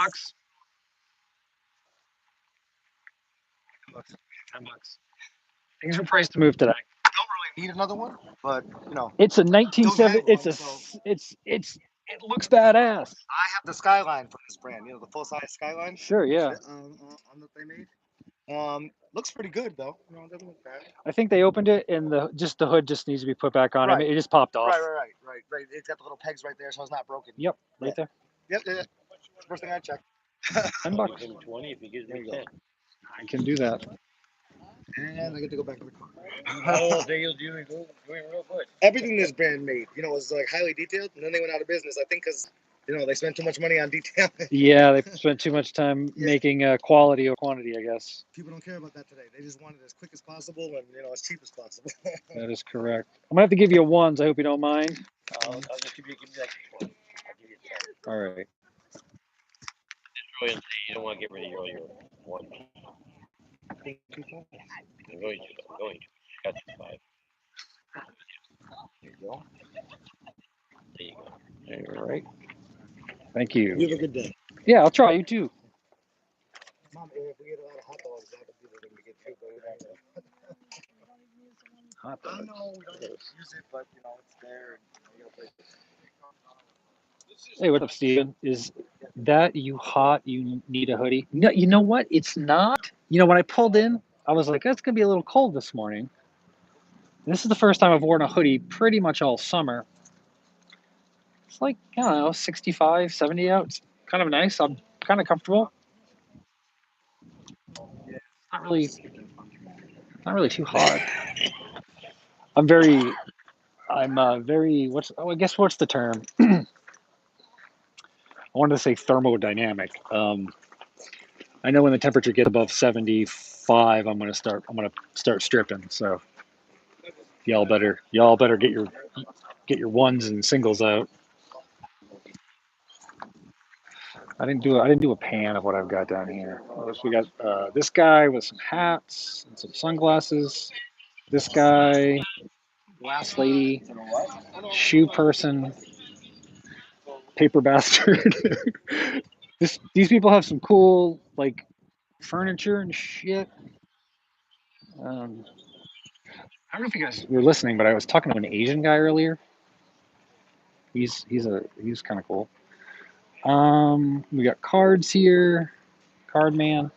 $10. Things are priced to move today. Need another one, but you know, It's a don't 1970. have It's one, a. so It looks badass. I have the Skyline from this brand. You know, the full size Skyline. Sure, yeah. That they made. Looks pretty good though. You know, it doesn't look bad. I think they opened it and the hood just needs to be put back on. Right. It just popped off. Right. It's got the little pegs right there, so it's not broken. Yep, right there. Yep. First thing I checked. $10. Give him 20 if he gives There me you go. 10. I can do that. And I get to go back to the car. Oh, there you'll do it doing real good. Everything this brand made, you know, was like highly detailed, and then they went out of business. I think because you know they spent too much money on detail. Yeah, they spent too much time making quality or quantity, I guess. People don't care about that today. They just want it as quick as possible and you know as cheap as possible. That is correct. I'm gonna have to give you ones. I hope you don't mind. I'll just give you that 20. I'll give you 10. All right. Enjoy and see. You don't want to get rid of all your one. I'm going to. I'm going to. Got you 5. There you go. There you go. All right. Thank you. You have a good day. Yeah, I'll try. You too. Mom, if we get a lot of hot dogs, that would be the thing to get too. Hot I dogs. know we don't use it, but you know it's there. And you gotta play. Hey, what's up, Steven? Is that you hot? You need a hoodie? No, you know what? It's not. You know, when I pulled in, I was like, it's going to be a little cold this morning. This is the first time I've worn a hoodie pretty much all summer. It's like, I don't know, 65, 70 out. It's kind of nice. I'm kind of comfortable. Not really too hot. I'm very, I guess what's the term? I wanted to say thermodynamic. I know when the temperature gets above 75, I'm gonna start stripping. So y'all better get your ones and singles out. I didn't do a pan of what I've got down here. So we got this guy with some hats and some sunglasses. This guy, glass lady, shoe person, paper bastard. These people have some cool like furniture and shit. I don't know if you guys were listening, but I was talking to an Asian guy earlier. He's kind of cool. We got cards here, card man.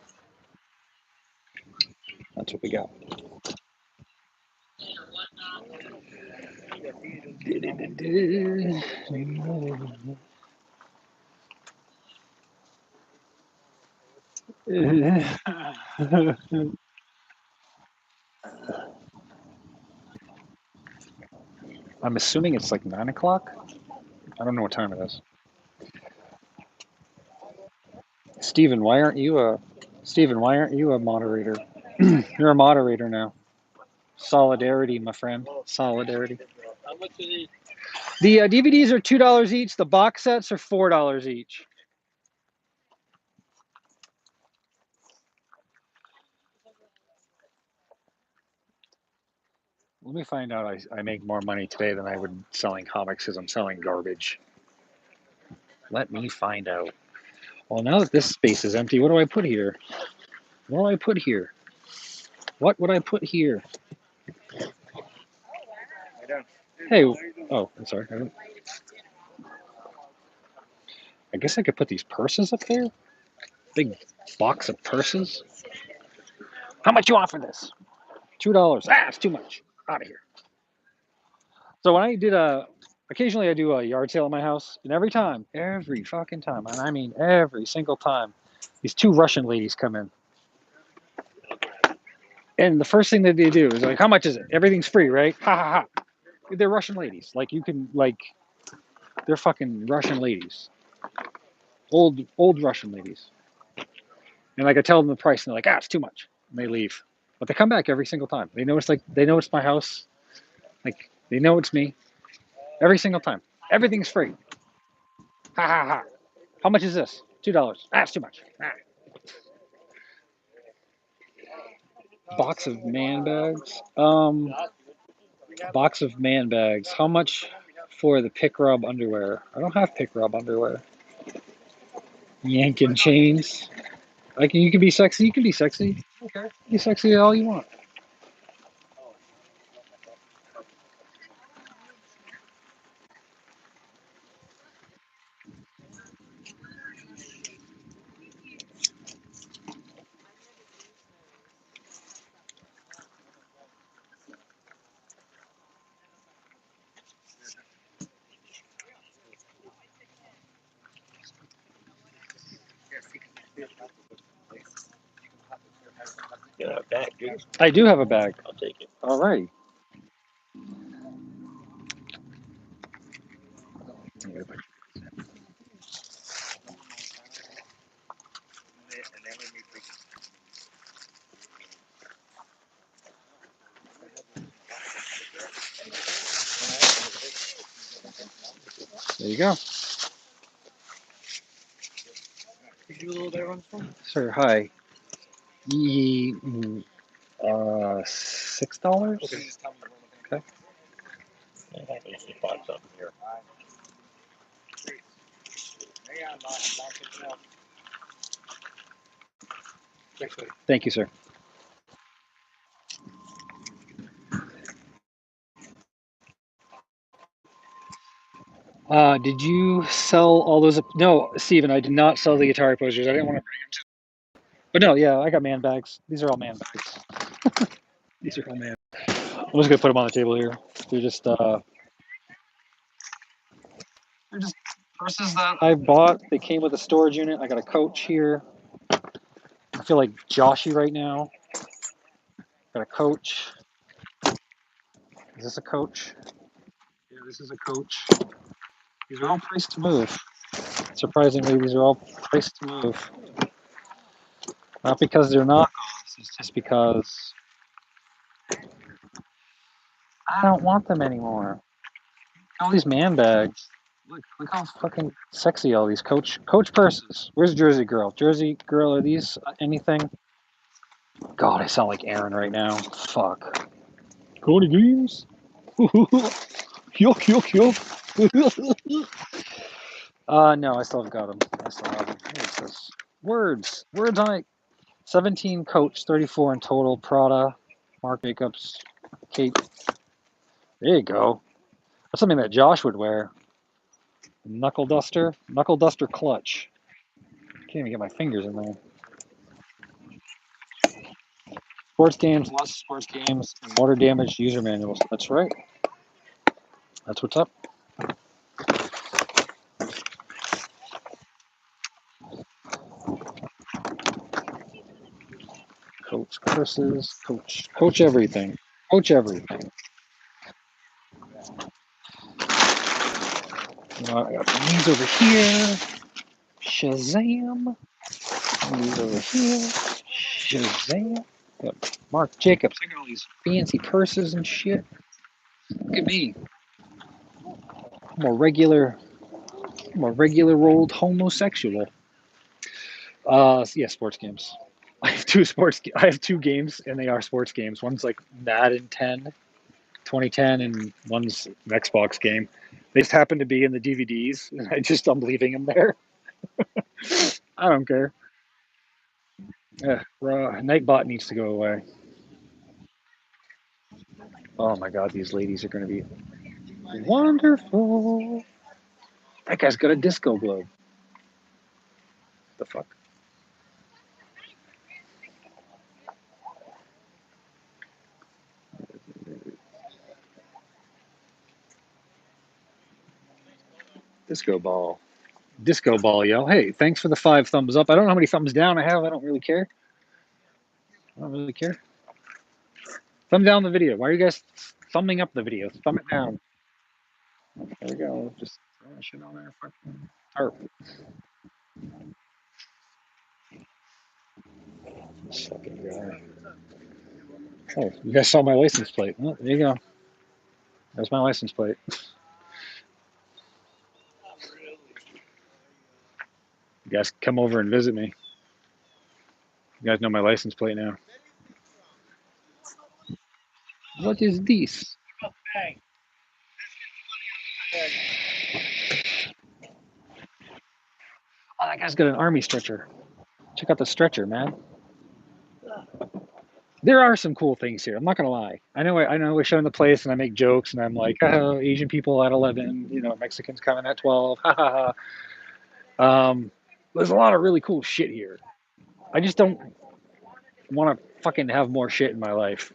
That's what we got. I'm assuming it's like 9 o'clock. I don't know what time it is. Steven, why aren't you a moderator? You're a moderator now. Solidarity, my friend. Solidarity. How much are these? The DVDs are $2 each. The box sets are $4 each. Let me find out I make more money today than I would selling comics because I'm selling garbage. Let me find out. Well, now that this space is empty, what do I put here? What do I put here? What would I put here? Hey, oh, I'm sorry. I guess I could put these purses up there. Big box of purses. How much you want for this? $2. Ah, it's too much. Out of here. So when I did occasionally I do a yard sale at my house, and every fucking time, and I mean every single time, these two Russian ladies come in. And the first thing that they do is like, how much is it? Everything's free, right? Ha ha ha. They're Russian ladies. Like you can they're fucking Russian ladies. Old Russian ladies. And like I tell them the price and they're like, it's too much. And they leave. But they come back every single time. They know it's my house. Like they know it's me. Every single time. Everything's free. Ha ha ha. How much is this? $2. It's too much. Box of man bags. Box of man bags. How much for the pick rub underwear? I don't have pick rub underwear. Yanking chains. You can be sexy. You can be sexy. Okay. Be sexy all you want. You got a bag, dude. I do have a bag. I'll take it. All right. There you go. Could you do a little better on this one? Sir, hi. $6. Okay, just tell me when Okay. I just bought something here. Thank you, sir. Did you sell all those? No, Steven, I did not sell the Atari posters. I didn't want to bring them to. But no, yeah, I got man bags. These are all man bags. These are all man. I'm just gonna put them on the table here. They're just purses that I bought. They came with a storage unit. I got a coach here. I feel like Joshy right now. Got a coach. Is this a coach? Yeah, this is a coach. These are all priced to move. Surprisingly, these are all priced to move. Not because they're knockoffs. It's just because I don't want them anymore. All these man bags. Look how fucking sexy all these coach purses. Where's Jersey Girl? Jersey Girl, are these anything? God, I sound like Aaron right now. Fuck. Cody Games? Yuck, yuck, yuck. No, I still have got them. I still have them. What is this? Words. Words on it. 17 coach, 34 in total. Prada, Marc Jacobs, Kate. There you go. That's something that Josh would wear. Knuckle duster clutch. Can't even get my fingers in there. Sports games, lots of sports games, and water damage user manuals. That's right. That's what's up. Coach purses, coach everything. Coach everything. I got these over here. Shazam. These over here. Shazam. Got Marc Jacobs. I got all these fancy purses and shit. Look at me. I'm a regular old homosexual. Yeah, sports games. I have two games, and they are sports games. One's like Madden 2010, and one's an Xbox game. They just happen to be in the DVDs, and I'm leaving them there. I don't care. Nightbot needs to go away. Oh my god, these ladies are going to be wonderful. That guy's got a disco globe. The fuck? Disco ball. Disco ball, yo. Hey, thanks for the 5 thumbs up. I don't know how many thumbs down I have. I don't really care. I don't really care. Thumb down the video. Why are you guys thumbing up the video? Thumb it down. There we go. Just throw that shit on there. Fucking tarp. Fucking guy. Oh, you guys saw my license plate. Oh, there you go. There's my license plate. You guys come over and visit me. You guys know my license plate now. What is this? Oh, that guy's got an army stretcher. Check out the stretcher, man. There are some cool things here. I'm not gonna lie. I know we're showing the place, and I make jokes, and I'm like, oh, Asian people at 11, Mexicans coming at 12. Ha ha ha. There's a lot of really cool shit here. I just don't want to fucking have more shit in my life.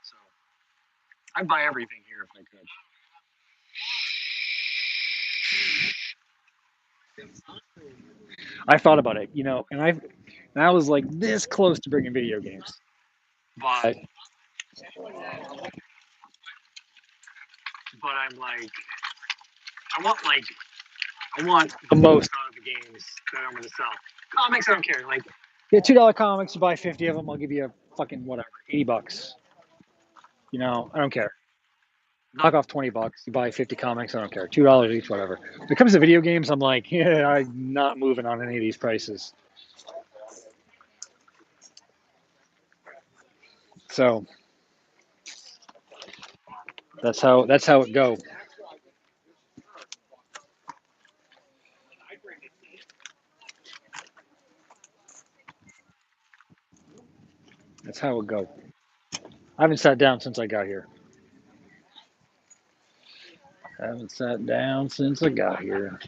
So I'd buy everything here if I could. I thought about it, and I was like this close to bringing video games, but I'm like, I want the most out of the games that I'm going to sell. Comics, I don't care. Like, get $2 comics, you buy 50 of them, I'll give you a fucking whatever, $80. I don't care. Knock off $20, you buy 50 comics, I don't care. $2 each, whatever. When it comes to video games, I'm like, yeah, I'm not moving on any of these prices. So that's how it go. That's how it go. I haven't sat down since I got here. I haven't sat down since I got here.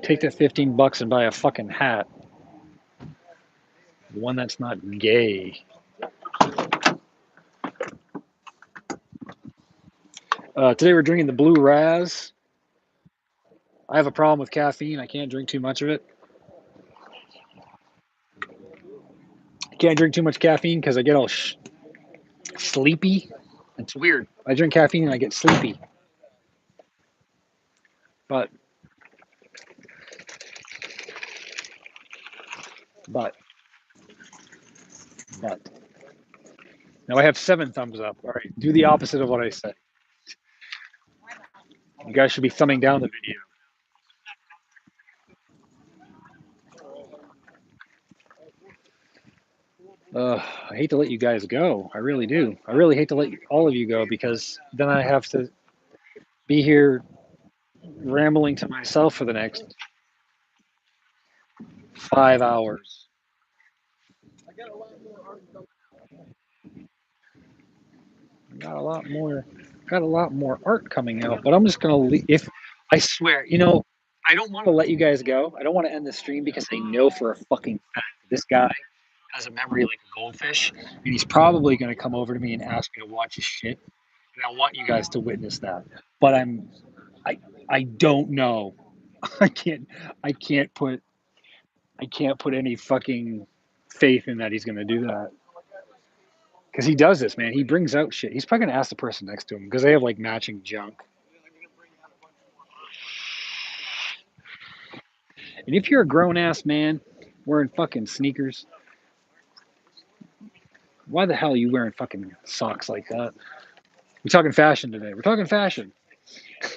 Take that $15 and buy a fucking hat. One that's not gay. Today we're drinking the Blue Raz. I have a problem with caffeine. I can't drink too much of it. I can't drink too much caffeine because I get all sleepy. It's weird. I drink caffeine and I get sleepy. But now I have 7 thumbs up. All right, do the opposite of what I say. You guys should be thumbing down the video. I hate to let you guys go. I really do. I really hate to let all of you go because then I have to be here rambling to myself for the next 5 hours. Got a lot more art coming out, but I'm just gonna leave. If I swear, I don't want to let you guys go. I don't want to end the stream because I know for a fucking fact that this guy has a memory like a goldfish, and he's probably gonna come over to me and ask me to watch his shit, and I want you guys to witness that. But I don't know. I can't, I can't put, I can't put any fucking faith in that he's gonna do that. Because he does this, man. He brings out shit. He's probably gonna ask the person next to him because they have like matching junk. And if you're a grown ass man wearing fucking sneakers, why the hell are you wearing fucking socks like that? We're talking fashion today. We're talking fashion.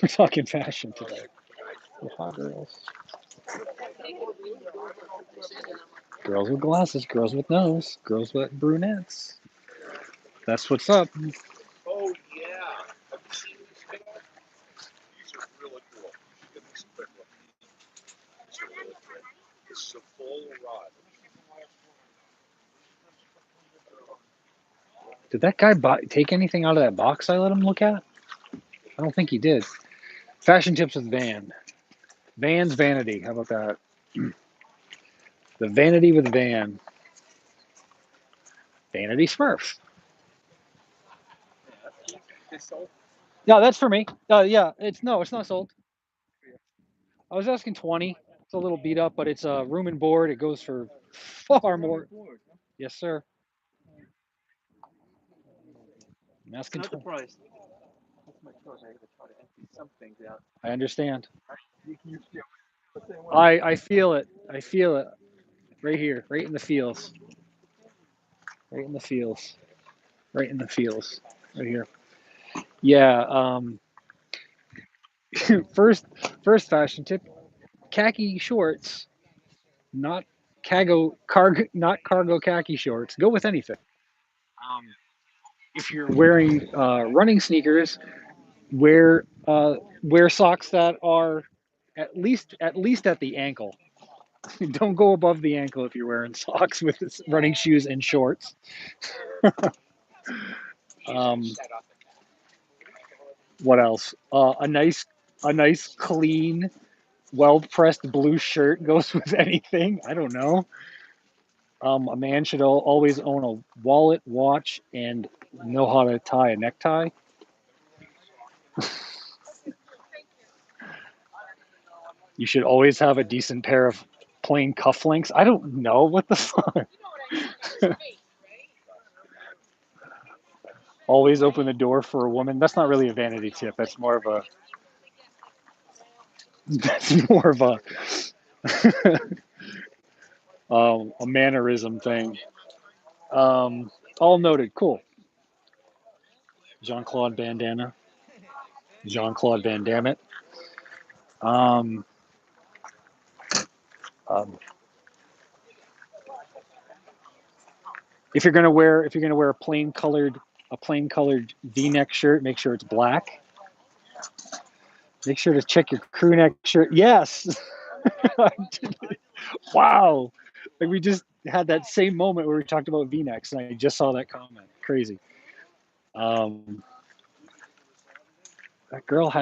We're talking fashion today. The hot girls. Girls with glasses, girls with nose, girls with brunettes. That's what's up. Oh yeah. Have you seen these things? These are really cool. Give me some quick look. These are really great. This is a full rod. Did that guy take anything out of that box I let him look at? I don't think he did. Fashion tips with Van. Van's vanity. How about that? The vanity with Van. Vanity Smurf. Yeah, that's for me. Yeah, it's not sold. I was asking 20. It's a little beat up, but it's a room and board. It goes for far more. Yes, sir. I'm asking 20. Price. That's my choice. I gotta try to empty some things out. I understand. You feel the same way. I feel it. I feel it. Right here. Right in the feels. Right in the feels. Right in the feels. Right here. Yeah. First fashion tip: khaki shorts, not cargo khaki shorts. Go with anything. if you're wearing running sneakers, wear socks that are at least at the ankle. Don't go above the ankle if you're wearing socks with running shoes and shorts. Um, what else? A nice clean, well pressed blue shirt goes with anything. I don't know. A man should always own a wallet, watch, and know how to tie a necktie. You should always have a decent pair of plain cufflinks. I don't know what the fuck. Always open the door for a woman. That's not really a vanity tip. That's more of a. That's more of a mannerism thing. All noted. Cool. Jean Claude bandana. Jean Claude Van Damme it. Um, um, if you're gonna wear a plain colored V-neck shirt, make sure it's black. Make sure to check your crew neck shirt. Yes. Wow. Like we just had that same moment where we talked about V-necks, and I just saw that comment. Crazy. Um, that girl's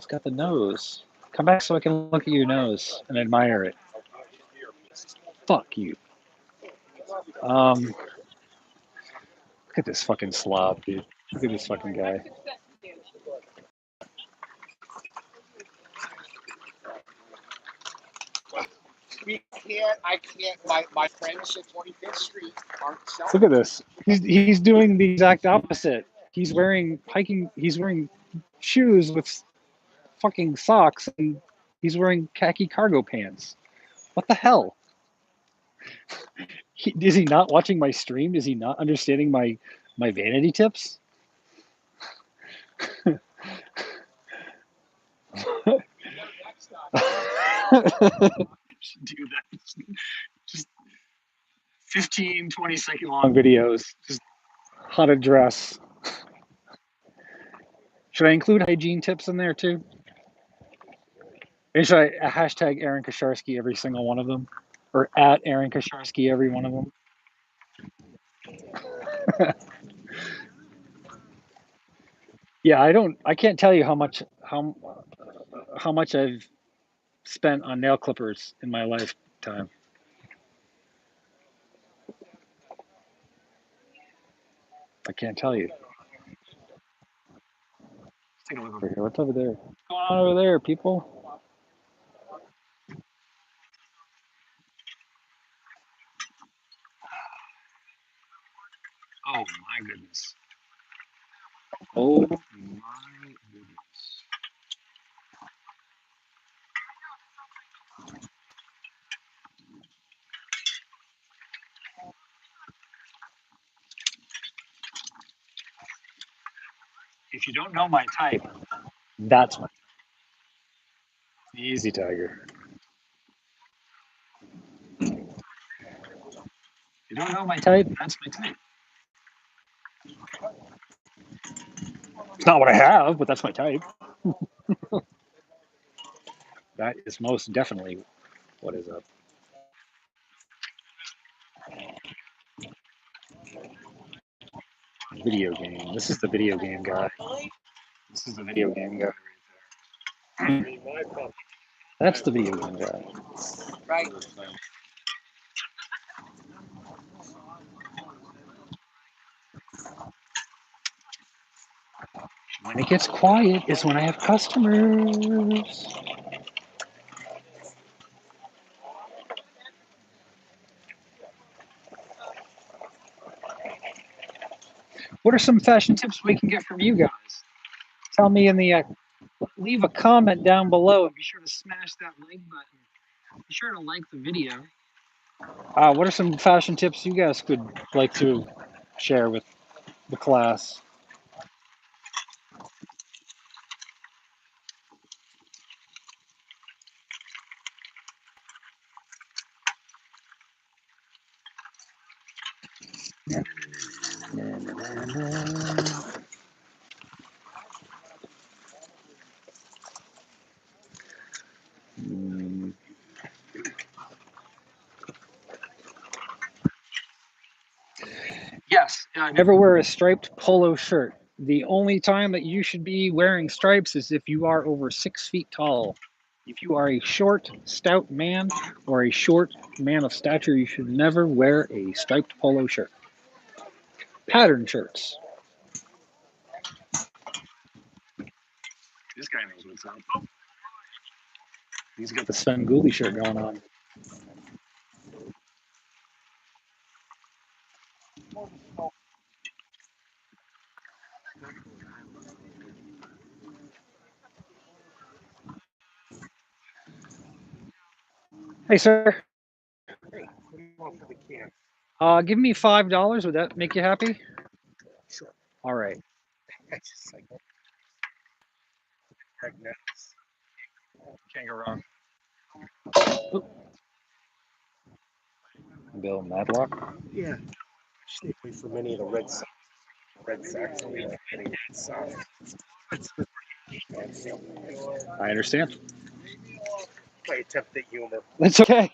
got the nose. Come back so I can look at your nose and admire it. Fuck you. Look at this fucking slob, dude. Look at this fucking guy. I can't. My friends at 25th Street aren't selling. Look at this. He's doing the exact opposite. He's wearing shoes with fucking socks, and he's wearing khaki cargo pants. What the hell? Is he not watching my stream? Is he not understanding my vanity tips? Do that. Just 15, 20-second long videos. Just how to dress. Should I include hygiene tips in there too? And should I hashtag Aaron Kasharsky every single one of them? Or at Aaron Kasharsky every one of them? Yeah, I can't tell you how much I've spent on nail clippers in my lifetime. I can't tell you. Let's take a look over here. What's over there? What's going on over there, people? Oh my goodness. Oh my goodness. If you don't know my type, that's my easy tiger. If you don't know my type, that's my type. It's not what I have, but that's my type. That is most definitely what is up. Video game. This is the video game guy. This is the video game guy. That's the video game guy. Right. When it gets quiet is when I have customers. What are some fashion tips we can get from you guys? Tell me in the leave a comment down below and be sure to smash that like button. Be sure to like the video. What are some fashion tips you guys could like to share with the class? Yes, never wear a striped polo shirt. The only time that you should be wearing stripes is if you are over 6 feet tall. If you are a short, stout man or a short man of stature, you should never wear a striped polo shirt. Pattern shirts. This guy knows what's up. He's got the Svengoolie shirt going on. Hey, sir. Hey, what do you want for the can? Give me $5. Would that make you happy? Sure. All right. I just like pregnant. Can't go wrong. Bill Madlock. Yeah. Stay away from any of the Red Sox. Red Sox don't have any Red Sox. I understand. I attempt at humor. It's okay.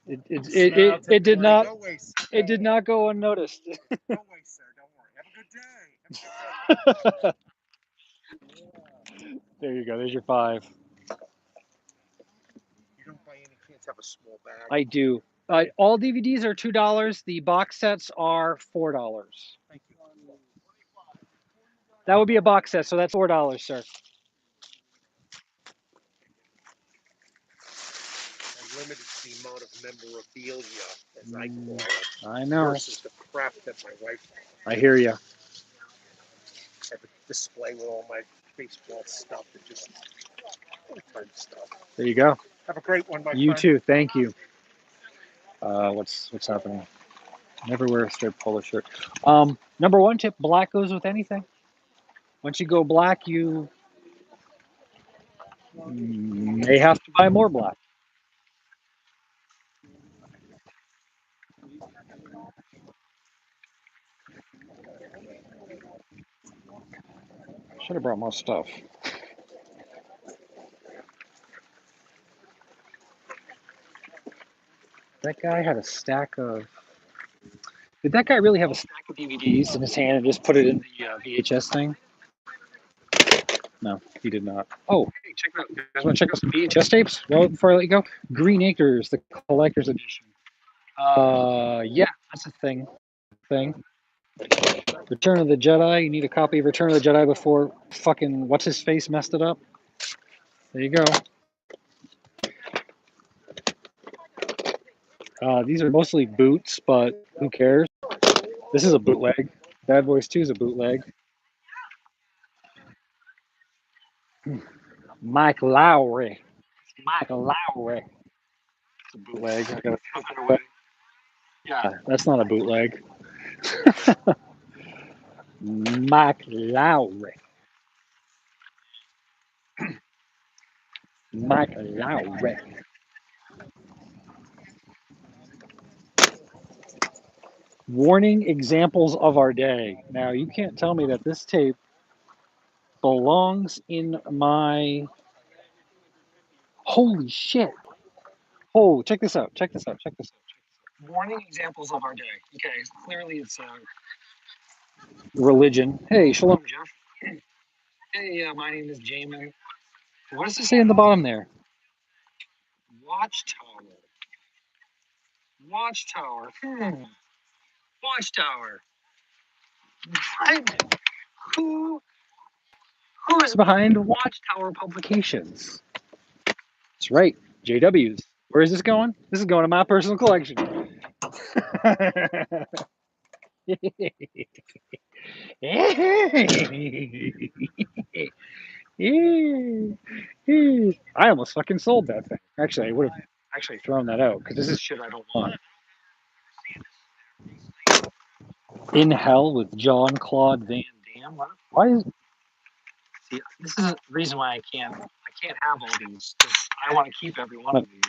It did not. Go away, sir. It did not go unnoticed. Go away, sir. Don't worry. Have a good day. There you go. There's your 5. You don't by any chance have a small bag? I do. All DVDs are $2. The box sets are $4. Thank you. That would be a box set, so that's $4, sir. I limited the amount of memorabilia, as I call it, I know. versus the crap that my wife I hear you. have a display with all my baseball stuff and just all kinds of stuff. There you go. Have a great one, my You friend. too. Thank you. What's happening? Never wear a striped polo shirt. Number 1 tip: black goes with anything. Once you go black, you may have to buy more black. Should have brought more stuff. That guy had a stack of. Did that guy really have a stack of DVDs in his hand and just put it in the VHS thing? No, he did not. Oh, hey, check it out. You guys want to check out some VHS tapes? Well, before I let you go, Green Acres, the collector's edition. Yeah, that's a thing. Return of the Jedi. You need a copy of Return of the Jedi before fucking what's his face messed it up. There you go. These are mostly boots, but who cares? This is a bootleg. Bad Boys 2 is a bootleg. Mike Lowry. Mike Lowry. It's a bootleg. I gotta throw that away. Yeah, that's not a bootleg. Mike Lowry. Mike Lowry. Warning examples of our day. Now, you can't tell me that this tape belongs in my. Holy shit. Oh, check this out. Check this out. Check this out. Warning examples of our day. Okay, clearly it's religion. Hey, shalom, Jeff. Hey, my name is Jamin. What does it say in the bottom there? Watchtower. Watchtower. Watchtower. What? Who is behind Watchtower Publications? That's right, JWs. Where is this going? This is going to my personal collection. I almost fucking sold that thing. Actually, I would have actually thrown that out because this is shit I don't want. In Hell with John Claude Van Damme. Why is see? This is the reason why I can't have all these. 'Cause I want to keep every one of these.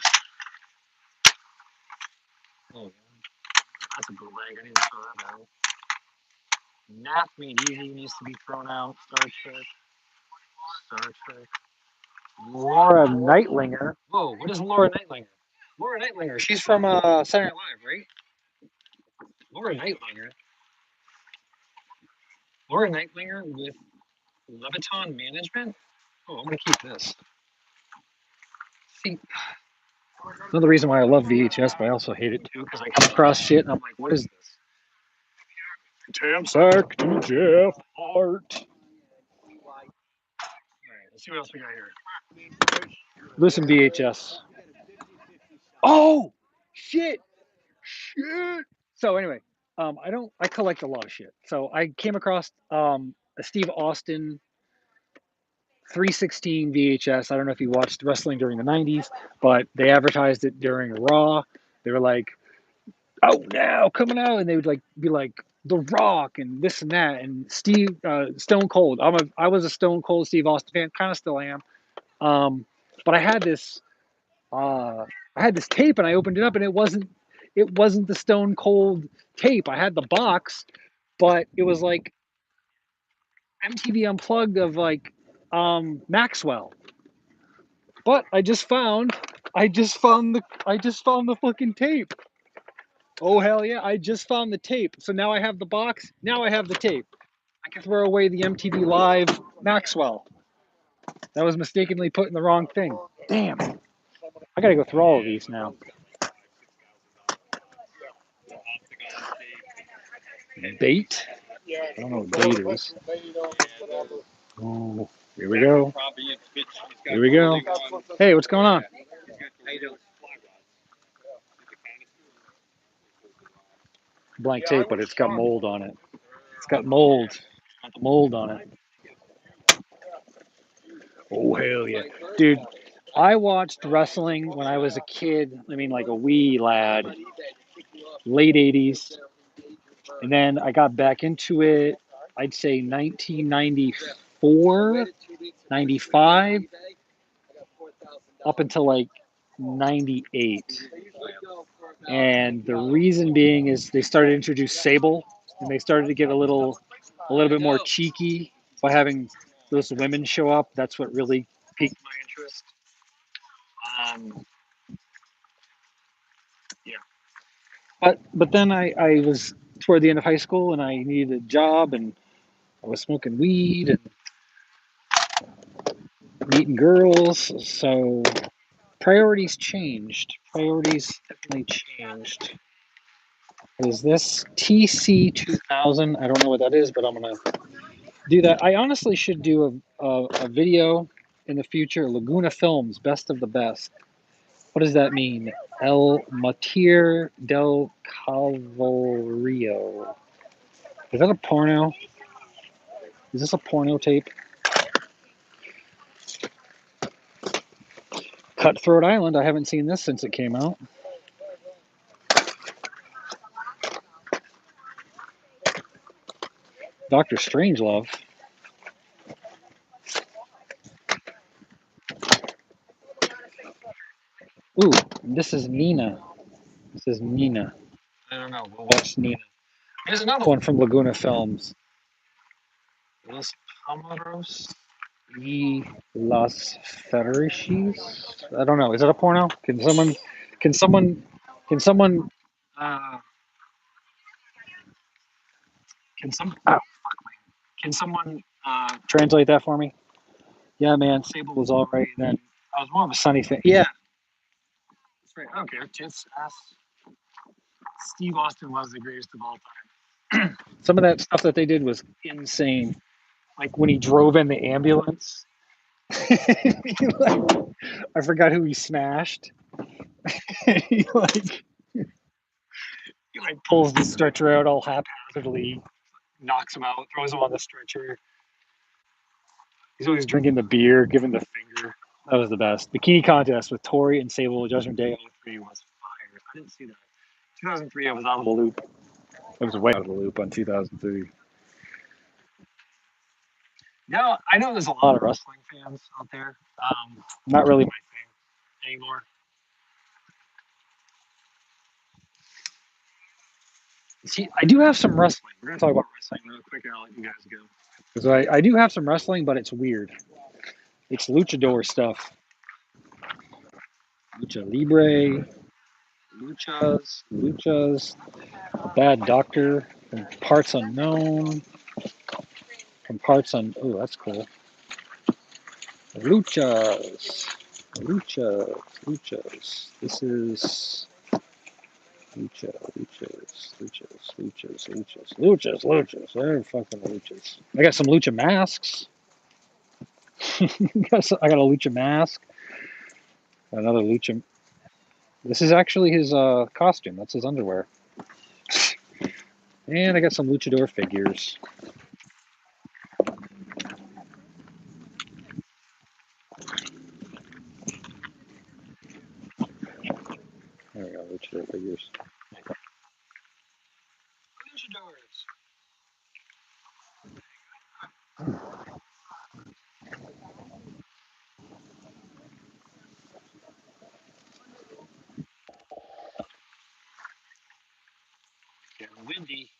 Oh, that's a bootleg. I need to throw that out. Nap Made Easy needs to be thrown out. Star Trek. Star Trek. Laura Nightlinger. Whoa, what is Laura Nightlinger? Laura Nightlinger. She's from Saturday Night Live, right? Laura Nightlinger. Laura Nightlinger with Leviton Management. Oh, I'm gonna keep this. See, another reason why I love VHS, but I also hate it too, because I come across shit and I'm like, what is this? Tamsack to Jeff Hart. Alright, let's see what else we got here. Listen, VHS. Oh, shit. So anyway, I collect a lot of shit. So I came across a Steve Austin 316 VHS. I don't know if you watched wrestling during the 90s, but they advertised it during Raw. They were like, "Oh, now coming out," and they would like be like The Rock and this and that, and Steve Stone Cold. I was a Stone Cold Steve Austin fan, kind of still am. But I had this tape, and I opened it up, and it wasn't the Stone Cold tape. I had the box, but it was like MTV Unplugged of like Maxwell. But I just found the fucking tape. Oh hell yeah! I just found the tape. So now I have the box. Now I have the tape. I can throw away the MTV Live Maxwell. That was mistakenly put in the wrong thing. Damn. I gotta go through all of these now. Bait. I don't know what bait is. Oh, here we go. Here we go. Hey, what's going on? Blank tape, but it's got mold on it. It's got mold. Got the mold on it. Oh hell yeah, dude! I watched wrestling when I was a kid. I mean, like a wee lad, late '80s, and then I got back into it. I'd say 1994, 95, up until like 98. And the reason being is they started to introduce Sable, and they started to get a little bit more cheeky by having those women show up. That's what really piqued my interest. Um, yeah, but then I was toward the end of high school, and I needed a job, and I was smoking weed and meeting girls, so priorities changed. Priorities definitely changed. Is this TC2000? I don't know what that is, but I'm gonna do that. I honestly should do a video in the future. Laguna Films, best of the best. What does that mean? El Matir del Calvario. Is that a porno? Is this a porno tape? Cutthroat Island. I haven't seen this since it came out. Doctor Strangelove. Ooh, this is Nina. This is Nina. I don't know. We'll watch Nina. Here's another one from Laguna Films. Los Pájaros y las Ferices. I don't know. Is it a porno? Can someone, can someone, uh, oh, can someone translate that for me? Yeah, man. Sable was all right. Then I was more of a Sunny fan. Yeah, that's right. I don't care. Just ask. Steve Austin was the greatest of all time. Some of that stuff that they did was insane. Like when he drove in the ambulance. Like, I forgot who he smashed. he like he like pulls the stretcher out all haphazardly, knocks him out, throws him on the stretcher. He's always drinking the beer, giving the finger. That was the best. Bikini contest with Tori and Sable Judgment Day 03 was fire. I didn't see that. 2003, I was out of the loop. I was way out of the loop on 2003. Now, I know there's a lot of wrestling fans out there. Not really my thing anymore. See, I do have some wrestling. We're going to talk about wrestling real quick, and I'll let you guys go. Because I do have some wrestling, but it's weird. It's luchador stuff. Lucha Libre, luchas, Bad Doctor, and Parts Unknown. parts on. Oh, that's cool. Luchas. Luchas. This is luchas. They're fucking luchas. I got some lucha masks. I got a lucha mask. Another lucha. This is actually his costume. That's his underwear. And I got some luchador figures. There we go, luchador figures. Luchadors. Getting windy.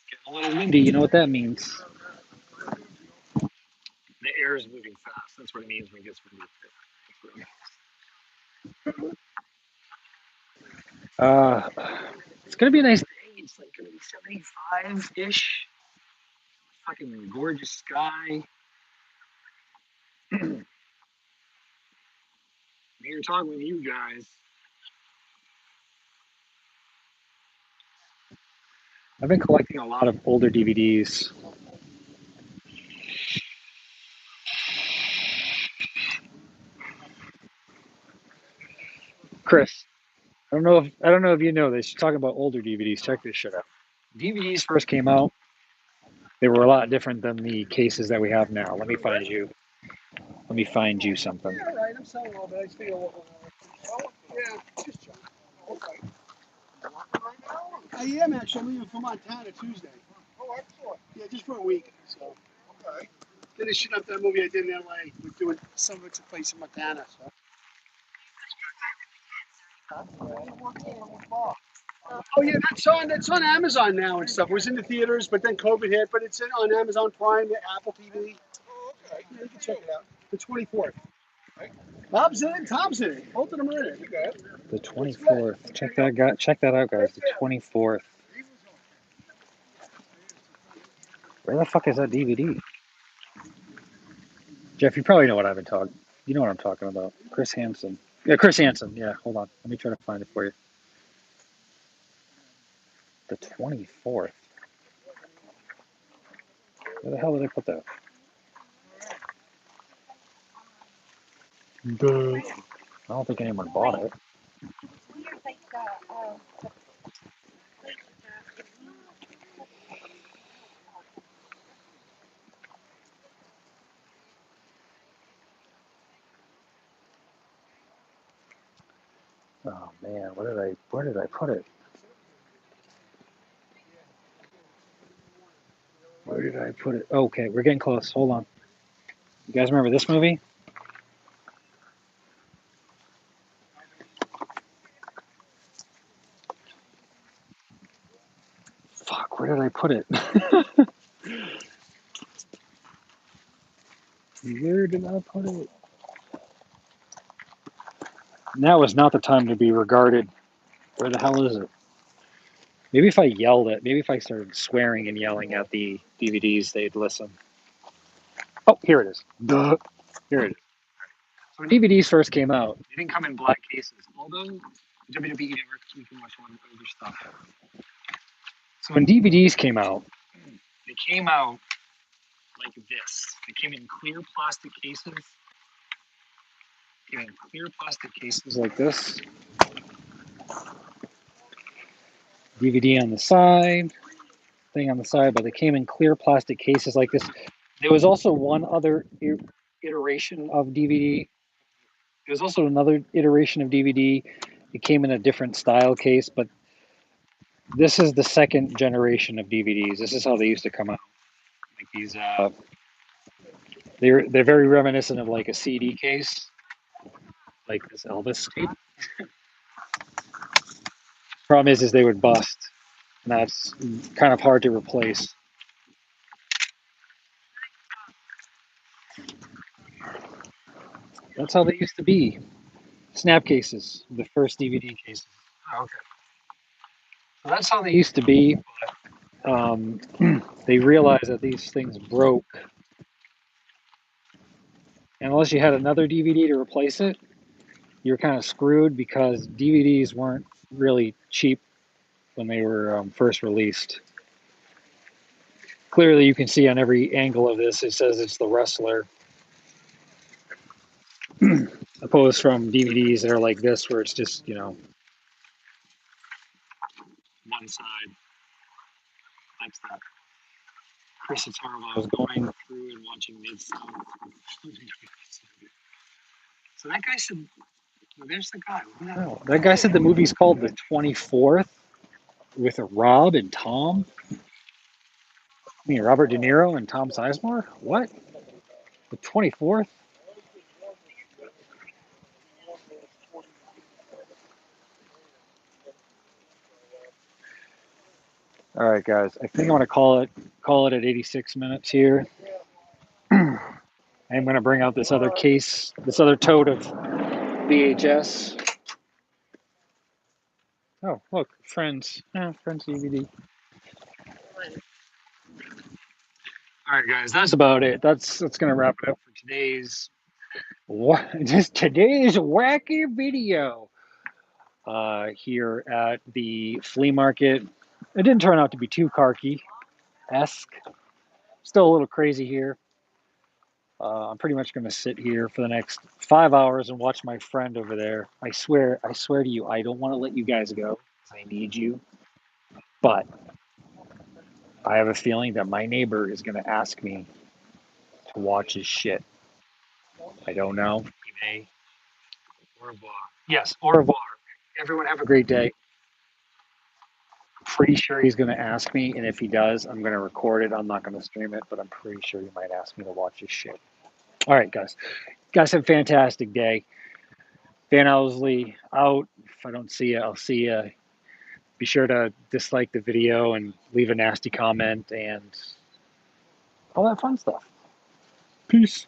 Getting a little windy. You know what that means? The air is moving fast. That's what it means when it gets windy. It's gonna be a nice day. It's like gonna be 75-ish. Fucking gorgeous sky. I'm here talking with you guys. I've been collecting a lot of older DVDs. Chris, I don't know if you know this. You're talking about older DVDs. Check this shit out. DVDs first came out. They were a lot different than the cases that we have now. Let me find you. Let me find you something. Yeah, right. I'm selling all, but I just figure what one. Yeah, just joking. Okay. I am actually. I'm leaving for Montana Tuesday. Oh, excellent. Yeah, just for a week. So. Okay. Finishing up that movie I did in LA. We're doing some of it took place in Montana. So. Oh yeah, that's on Amazon now and stuff. It was in the theaters, but then COVID hit. But it's on Amazon Prime, Apple TV. Oh, okay. Yeah, you can check it out. The 24th. Bob's in it. Tom's in it. Both of them are in it. The 24th. Check that out, guys. The 24th. Where the fuck is that DVD? Jeff, you probably know what I've been talking. You know what I'm talking about. Chris Hansen. Yeah, Chris Hansen. Yeah, hold on. Let me try to find it for you. The 24th. Where the hell did I put that? I don't think anyone bought it. Oh man, where did I put it? Where did I put it? Okay, we're getting close. Hold on. You guys remember this movie? Fuck, where did I put it? Where did I put it? Now is not the time to be regarded. Where the hell is it? Maybe if I yelled it, maybe if I started swearing and yelling at the DVDs, they'd listen. Oh, here it is. Duh. Here it is. So when DVDs first came out, they didn't come in black cases. Although WWE Network, you can watch a lot of older stuff. So when DVDs came out, they came out like this. They came in clear plastic cases. Came in clear plastic cases like this. DVD on the side, thing on the side, but they came in clear plastic cases like this. There was also one other iteration of DVD. There was also another iteration of DVD. It came in a different style case, but this is the second generation of DVDs. This is how they used to come out. Like these, they're very reminiscent of like a CD case, like this Elvis tape. Problem is they would bust, and that's kind of hard to replace. That's how they used to be. Snap cases, the first DVD cases. Oh, okay. So that's how they used to be. They realized that these things broke And unless you had another DVD to replace it, you're kind of screwed because DVDs weren't really cheap when they were first released. Clearly, you can see on every angle of this, it says it's the wrestler, opposed from DVDs that are like this, where it's just, you know, one side. That's that. Chris is horrible. I was going through and watching mid stuff. So that guy said, well, there's the guy. What the hell? That guy said the movie's called The 24th with Rob and Tom. I mean, Robert De Niro and Tom Sizemore? What? The 24th? All right, guys. I think I'm gonna call it at 86 minutes here. I'm gonna bring out this other case, this other tote of VHS. Oh, look, Friends. Friends DVD. All right, guys. That's about it. That's gonna wrap it up for today's just today's wacky video. Here at the flea market. It didn't turn out to be too Karkey-esque. Still a little crazy here. I'm pretty much going to sit here for the next 5 hours and watch my friend over there. I swear to you, I don't want to let you guys go. I need you. But I have a feeling that my neighbor is going to ask me to watch his shit. I don't know. He may. Au revoir. Yes, au revoir. Everyone have a great day. Pretty sure he's going to ask me, and if he does, I'm going to record it. I'm not going to stream it, but I'm pretty sure he might ask me to watch his shit. All right, guys. Guys, have a fantastic day. Van Owsley out. If I don't see you, I'll see you. Be sure to dislike the video and leave a nasty comment and all that fun stuff. Peace.